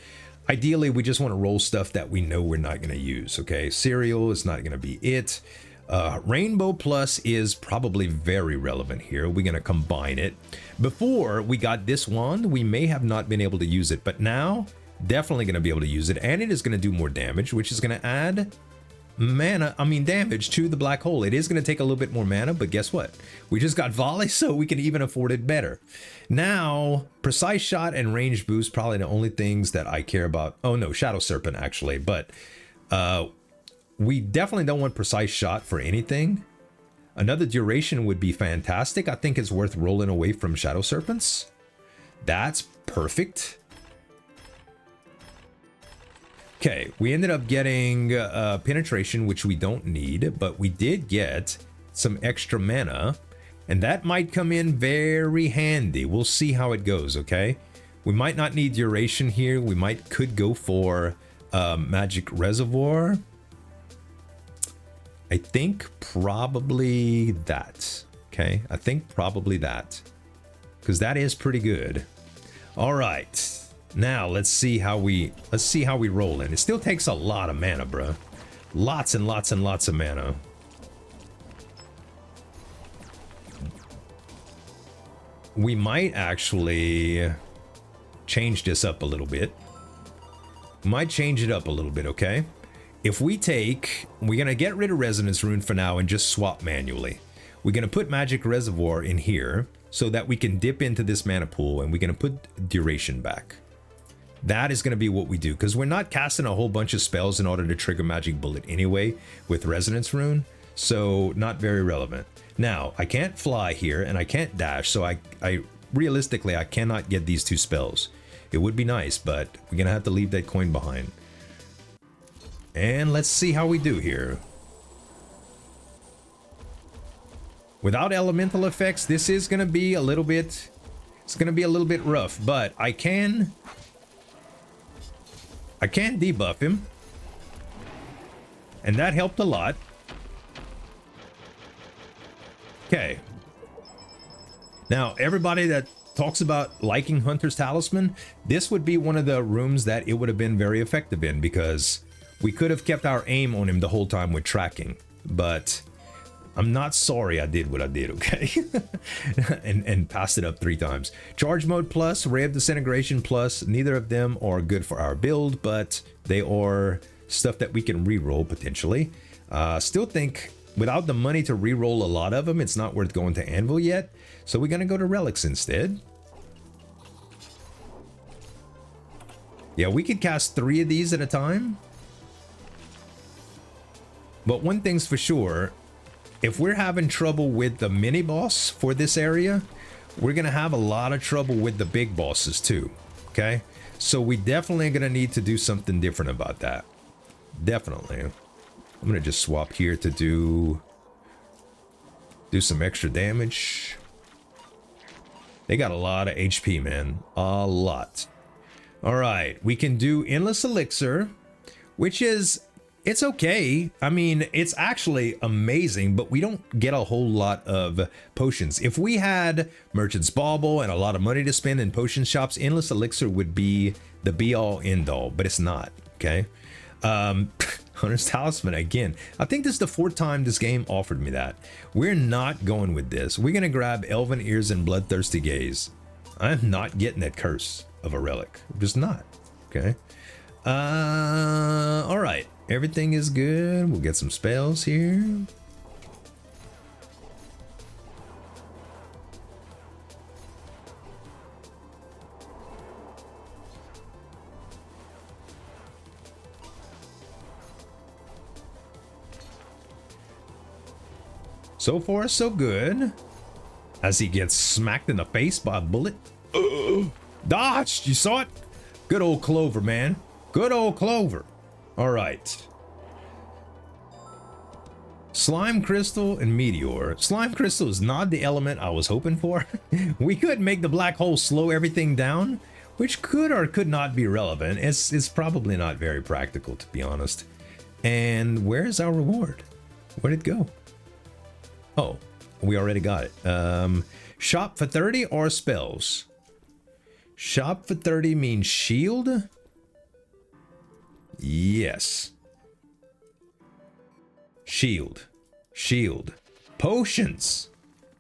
ideally we just want to roll stuff that we know we're not going to use. Okay, Cereal is not going to be it. Rainbow Plus is probably very relevant here. We're going to combine it. Before we got this wand, we may have not been able to use it, but now definitely going to be able to use it, and it is going to do more damage, which is going to add damage to the black hole. It is going to take a little bit more mana, but guess what? We just got Volley, so we can even afford it better. Now, Precise Shot and Range Boost, probably the only things that I care about. Oh no, Shadow Serpent actually, but we definitely don't want Precise Shot for anything. Another Duration would be fantastic. I think it's worth rolling away from Shadow Serpents. That's perfect. Okay, we ended up getting Penetration, which we don't need, but we did get some extra mana, and that might come in very handy. We'll see how it goes, okay? We might not need Duration here. We could go for Magic Reservoir. I think probably that, okay? I think probably that. because that is pretty good. All right, now let's see how we roll in. It still takes a lot of mana, bruh. Lots and lots and lots of mana. We might actually change this up a little bit. Might change it up a little bit, okay? If we take, we're gonna get rid of Resonance Rune for now and just swap manually. We're gonna put Magic Reservoir in here so that we can dip into this mana pool, and we're gonna put Duration back. That is gonna be what we do, because we're not casting a whole bunch of spells in order to trigger Magic Bullet anyway with Resonance Rune, so not very relevant. Now, I can't fly here and I can't dash, so I realistically, I cannot get these two spells. It would be nice, but we're gonna have to leave that coin behind. And let's see how we do here. Without elemental effects, this is gonna be a little bit, it's gonna be a little bit rough, but I can debuff him. And that helped a lot. Okay. Now, everybody that talks about liking Hunter's Talisman, this would be one of the rooms that it would have been very effective in, because we could have kept our aim on him the whole time with tracking. But I'm not sorry I did what I did, okay? and passed it up 3 times. Charge Mode Plus, Ray of Disintegration Plus, neither of them are good for our build, but they are stuff that we can reroll potentially. Still think without the money to reroll a lot of them, it's not worth going to Anvil yet. So we're gonna go to Relics instead. Yeah, we could cast 3 of these at a time. But one thing's for sure, if we're having trouble with the mini boss for this area, we're gonna have a lot of trouble with the big bosses too, okay? So we definitely gonna need to do something different about that. Definitely. I'm gonna just swap here to do some extra damage. They got a lot of HP, man. A lot. All right, we can do Endless Elixir, which is, it's okay. I mean, it's actually amazing, but we don't get a whole lot of potions. If we had Merchant's Bauble and a lot of money to spend in potion shops, Endless Elixir would be the be-all, end-all, but it's not, okay? Hunter's Talisman again. I think this is the 4th time this game offered me that. We're not going with this. We're gonna grab Elven Ears and Bloodthirsty Gaze. I'm not getting that curse of a relic. I'm just not, okay? All right. Everything is good. We'll get some spells here. So far, so good. As he gets smacked in the face by a bullet. Dodged! You saw it? Good old Clover, man. Good old Clover. All right. Slime Crystal and Meteor. Slime Crystal is not the element I was hoping for. We could make the black hole slow everything down, which could or could not be relevant. It's probably not very practical, to be honest. And where's our reward? Where'd it go? Oh, we already got it. Shop for 30 or spells? Shop for 30 means shield? Yes. Shield. Shield. Potions.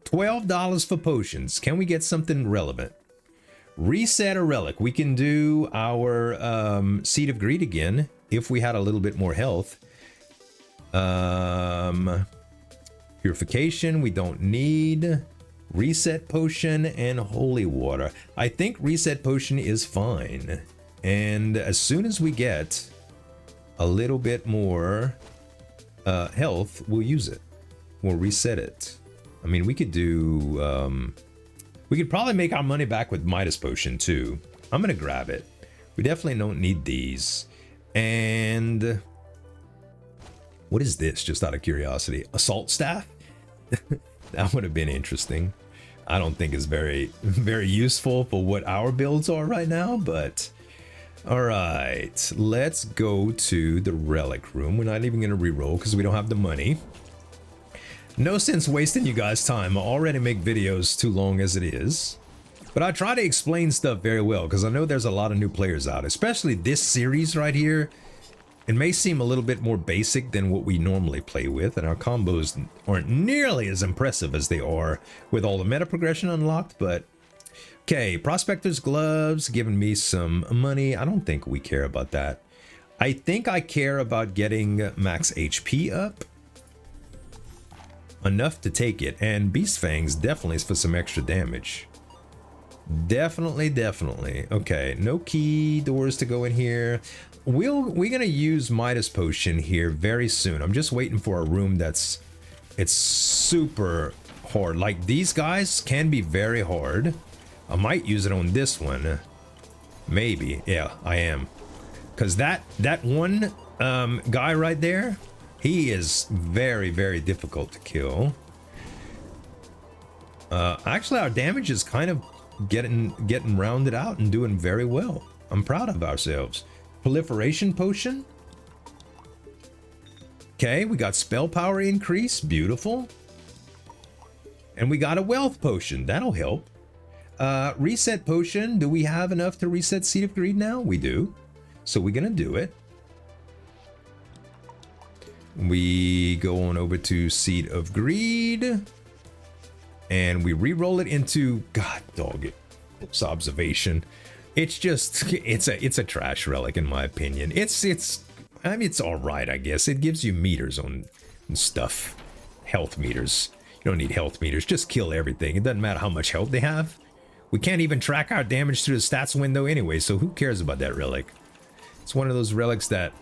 $12 for potions. Can we get something relevant? Reset a relic. We can do our Seed of Greed again if we had a little bit more health. Purification, we don't need. Reset Potion and Holy Water. I think Reset Potion is fine. And as soon as we get a little bit more health, we'll use it. We'll reset it. I mean, we could do... we could probably make our money back with Midas Potion too. I'm gonna grab it. We definitely don't need these. And... what is this, just out of curiosity? Assault Staff? That would have been interesting. I don't think it's very useful for what our builds are right now, but... all right, let's go to the relic room. We're not even going to reroll because we don't have the money. No sense wasting you guys' time. I already make videos too long as it is. But I try to explain stuff very well because I know there's a lot of new players out, especially this series right here. It may seem a little bit more basic than what we normally play with, and our combos aren't nearly as impressive as they are with all the meta progression unlocked, but okay, Prospector's Gloves giving me some money. I don't think we care about that. I think I care about getting max HP up. Enough to take it, and Beast Fangs definitely is for some extra damage. Definitely. Okay, no key doors to go in here. We're gonna use Midas Potion here very soon. I'm just waiting for a room it's super hard. Like, these guys can be very hard. I might use it on this one. Maybe. Yeah, I am. Because that one guy right there, he is very, very difficult to kill. Actually, our damage is kind of getting rounded out and doing very well. I'm proud of ourselves. Proliferation Potion. Okay, we got spell power increase. Beautiful. And we got a wealth potion. That'll help. Reset Potion. Do we have enough to reset Seed of Greed now? We do. So we're gonna do it. We go on over to Seed of Greed. And we re-roll it into, God dog it, close observation. It's just, it's a trash relic in my opinion. I mean, it's all right, I guess. It gives you meters on stuff, health meters. You don't need health meters. Just kill everything. It doesn't matter how much health they have. We can't even track our damage through the stats window anyway. So who cares about that relic? It's one of those relics that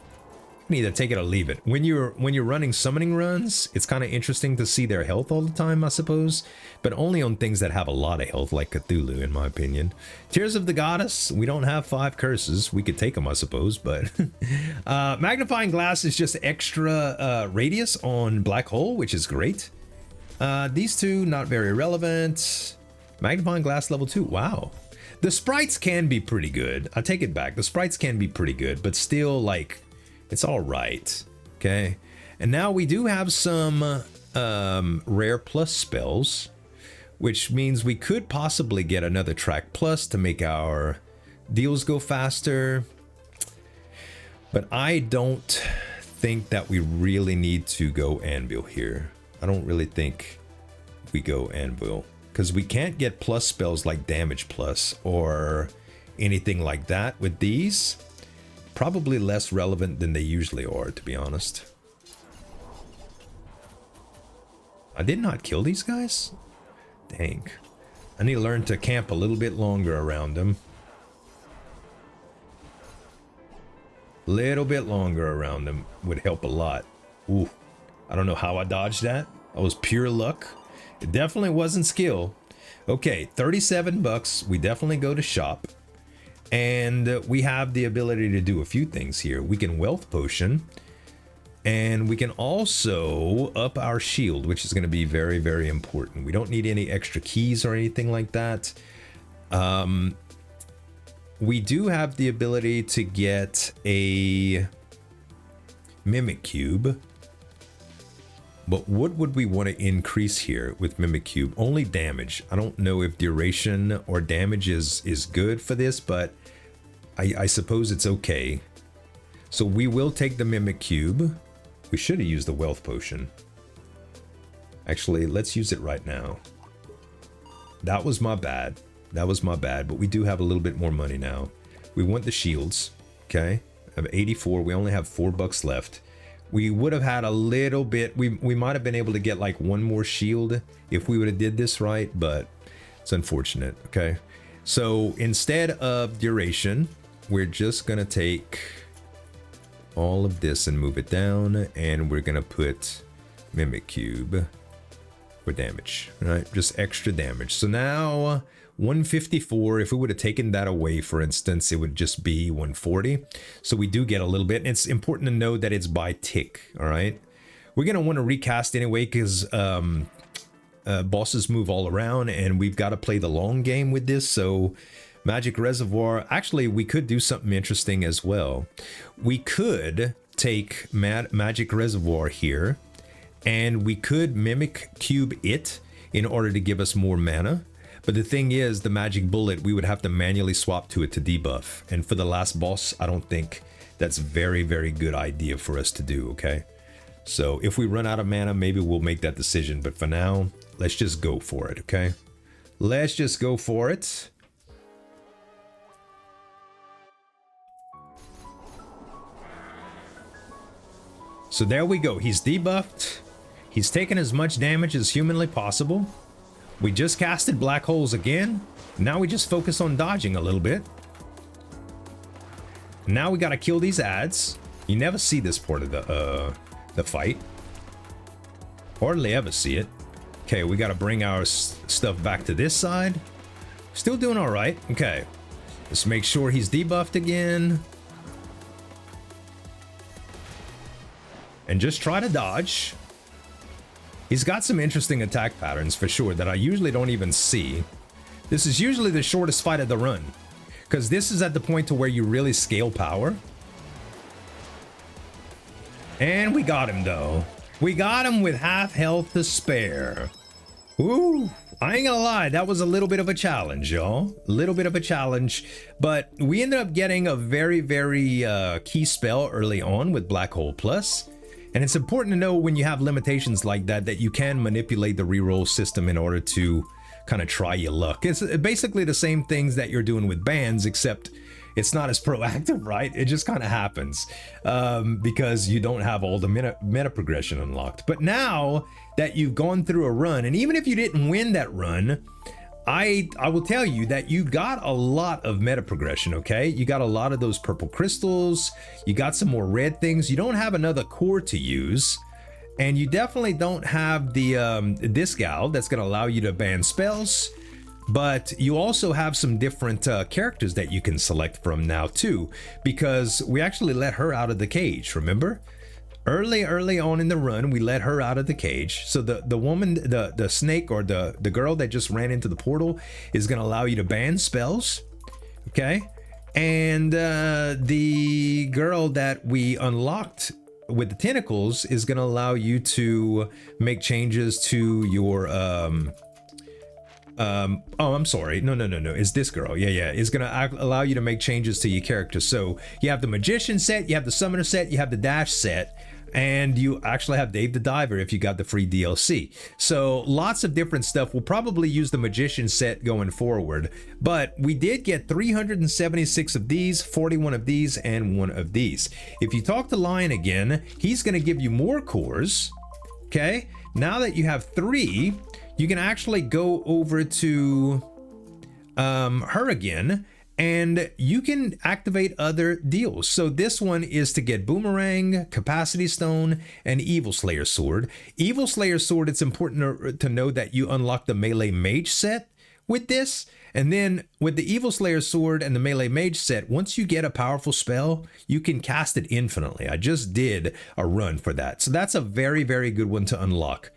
you can either take it or leave it. When you're running summoning runs, it's kind of interesting to see their health all the time, I suppose, but only on things that have a lot of health, like Cthulhu, in my opinion. Tears of the Goddess, we don't have 5 curses. We could take them, I suppose, but Magnifying Glass is just extra radius on Black Hole, which is great. These two, not very relevant. Magnifying Glass level 2, wow. The sprites can be pretty good. I take it back. The sprites can be pretty good, but still, like, it's all right. Okay. And now we do have some rare plus spells, which means we could possibly get another track plus to make our deals go faster. But I don't think that we really need to go Anvil here. I don't really think we go Anvil because we can't get plus spells like damage plus or anything like that with these. Probably less relevant than they usually are, to be honest. I did not kill these guys? Dang. I need to learn to camp a little bit longer around them. Little bit longer around them would help a lot. Ooh. I don't know how I dodged that. That was pure luck. It definitely wasn't skill. Okay, 37 bucks. We definitely go to shop. And we have the ability to do a few things here. We can wealth potion, and we can also up our shield, which is going to be very, very important. We don't need any extra keys or anything like that. We do have the ability to get a Mimic Cube. But what would we want to increase here with Mimic Cube? Only damage. I don't know if duration or damage is good for this, but I suppose it's okay. So we will take the Mimic Cube. We should have used the Wealth Potion. Actually, let's use it right now. That was my bad. That was my bad, but we do have a little bit more money now. We want the shields, okay? I have 84. We only have $4 left. We would have had a little bit, we might have been able to get like one more shield if we would have did this right, but it's unfortunate, okay? So instead of duration, we're just gonna take all of this and move it down, and we're gonna put Mimic Cube for damage, right? Just extra damage. So now 154, if we would have taken that away, for instance, it would just be 140. So we do get a little bit, and it's important to know that it's by tick, all right? We're going to want to recast anyway because bosses move all around, and we've got to play the long game with this. So Magic Reservoir, actually, we could do something interesting as well. We could take Magic Reservoir here, and we could Mimic Cube it in order to give us more mana. But the thing is, the magic bullet, we would have to manually swap to it to debuff. And for the last boss, I don't think that's very, very good idea for us to do, okay? So if we run out of mana, maybe we'll make that decision. But for now, let's just go for it, okay? Let's just go for it. So there we go. He's debuffed. He's taken as much damage as humanly possible. We just casted black holes again. Now we just focus on dodging a little bit. Now we gotta kill these ads. You never see this part of the fight. Hardly ever see it. Okay, we gotta bring our stuff back to this side. Still doing all right. Okay, let's make sure he's debuffed again. And just try to dodge. He's got some interesting attack patterns for sure that I usually don't even see. This is usually the shortest fight of the run, because this is at the point to where you really scale power. And we got him though. We got him with half health to spare. Ooh, I ain't gonna lie, that was a little bit of a challenge, y'all. A little bit of a challenge, but we ended up getting a very, very key spell early on with Black Hole Plus. And it's important to know when you have limitations like that, that you can manipulate the reroll system in order to kind of try your luck. It's basically the same things that you're doing with bans, except it's not as proactive, right? It just kind of happens because you don't have all the meta progression unlocked. But now that you've gone through a run, and even if you didn't win that run, I will tell you that you got a lot of meta progression, okay? You got a lot of those purple crystals, you got some more red things, you don't have another core to use, and you definitely don't have the this gal that's gonna allow you to ban spells, but you also have some different characters that you can select from now too, because we actually let her out of the cage, remember? Early on in the run, we let her out of the cage. So the woman, the snake, or the girl that just ran into the portal is going to allow you to ban spells, okay? And the girl that we unlocked with the tentacles is going to allow you to make changes to your oh, I'm sorry. No. It's this girl. Yeah. It's gonna allow you to make changes to your character. So you have the magician set, you have the summoner set, you have the dash set, and you actually have Dave the Diver if you got the free DLC. So lots of different stuff. We'll probably use the magician set going forward, but we did get 376 of these, 41 of these, and 1 of these. If you talk to Lion again, he's gonna give you more cores. Okay, now that you have 3, you can actually go over to her again, and you can activate other deals. So this one is to get Boomerang, Capacity Stone, and Evil Slayer Sword. Evil Slayer Sword, it's important to know that you unlock the Melee Mage set with this. And then with the Evil Slayer Sword and the Melee Mage set, once you get a powerful spell, you can cast it infinitely. I just did a run for that. So that's a very, very good one to unlock.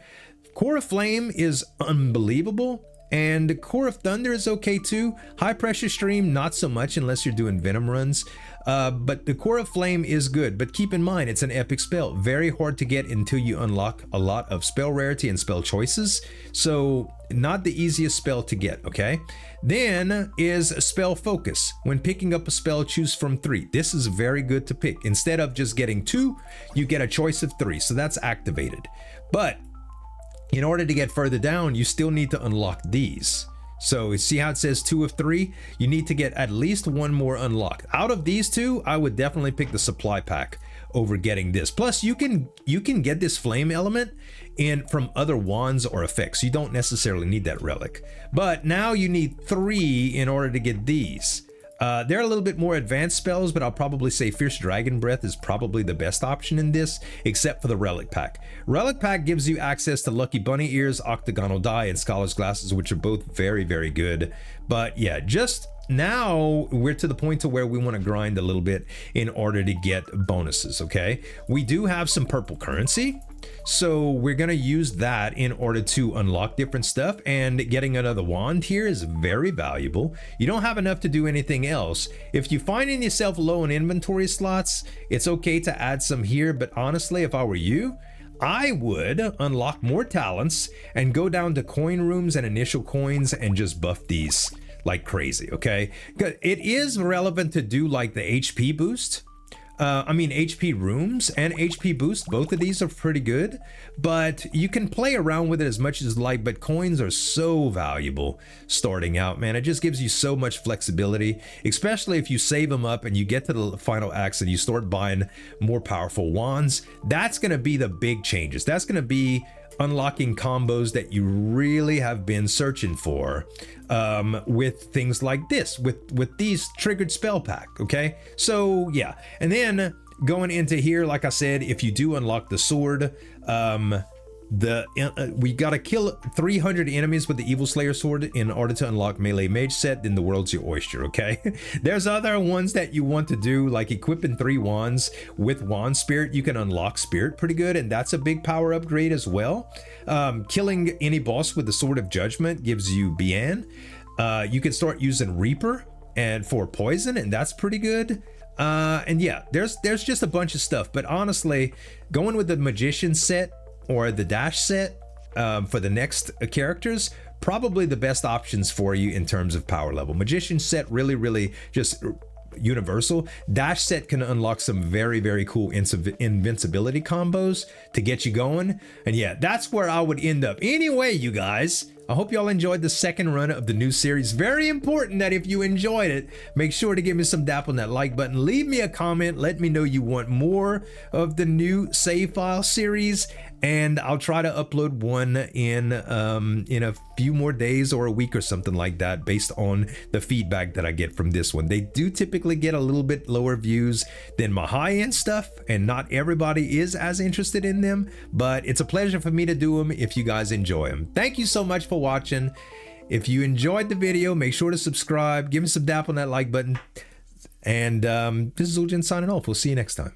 Core of Flame is unbelievable, and Core of Thunder is okay too. High Pressure Stream, not so much unless you're doing Venom runs, but the Core of Flame is good. But keep in mind, it's an epic spell. Very hard to get until you unlock a lot of spell rarity and spell choices, so not the easiest spell to get, okay? Then is Spell Focus. When picking up a spell, choose from 3. This is very good to pick. Instead of just getting 2, you get a choice of 3, so that's activated. But in order to get further down, you still need to unlock these. So see how it says 2 of 3? You need to get at least 1 more unlocked. Out of these 2, I would definitely pick the supply pack over getting this. Plus, you can get this flame element from other wands or effects. You don't necessarily need that relic. But now you need 3 in order to get these. They're a little bit more advanced spells, but I'll probably say Fierce Dragon Breath is probably the best option in this, except for the Relic Pack. Relic Pack gives you access to Lucky Bunny Ears, Octagonal Die, and Scholar's Glasses, which are both very, very good. But yeah, just now we're to the point to where we want to grind a little bit in order to get bonuses, okay? We do have some purple currency, so we're going to use that in order to unlock different stuff, and getting another wand here is very valuable. You don't have enough to do anything else. If you find yourself low in inventory slots, it's okay to add some here, but honestly, if I were you, I would unlock more talents and go down to coin rooms and initial coins and just buff these like crazy, okay? It is relevant to do like the HP boost. HP rooms and HP boost, both of these are pretty good, but you can play around with it as much as you like, but coins are so valuable starting out, man. It just gives you so much flexibility, especially if you save them up and you get to the final acts and you start buying more powerful wands. That's going to be the big changes. That's going to be unlocking combos that you really have been searching for with things like this, with these triggered spell pack, okay? So yeah, and then going into here, like I said, if you do unlock the sword, we gotta kill 300 enemies with the Evil Slayer sword in order to unlock melee mage set, then the world's your oyster, okay? There's other ones that you want to do, like equipping 3 wands with wand spirit. You can unlock spirit pretty good, and that's a big power upgrade as well. Killing any boss with the sword of judgment gives you Bian. You can start using Reaper and for poison, and that's pretty good. And yeah, there's just a bunch of stuff, but honestly, going with the magician set or the dash set for the next characters, probably the best options for you in terms of power level. Magician set really just universal. Dash set can unlock some very cool invincibility combos to get you going. And yeah, that's where I would end up. Anyway, you guys, I hope y'all enjoyed the second run of the new series. Very important that if you enjoyed it, make sure to give me some dap on that like button. Leave me a comment. Let me know you want more of the new save file series, and I'll try to upload one in a few more days or a week or something like that, based on the feedback that I get from this one. They do typically get a little bit lower views than my high-end stuff, and not everybody is as interested in them, but it's a pleasure for me to do them if you guys enjoy them. Thank you so much for watching. If you enjoyed the video, make sure to subscribe, give me some dap on that like button, and this is Zueljin signing off. We'll see you next time.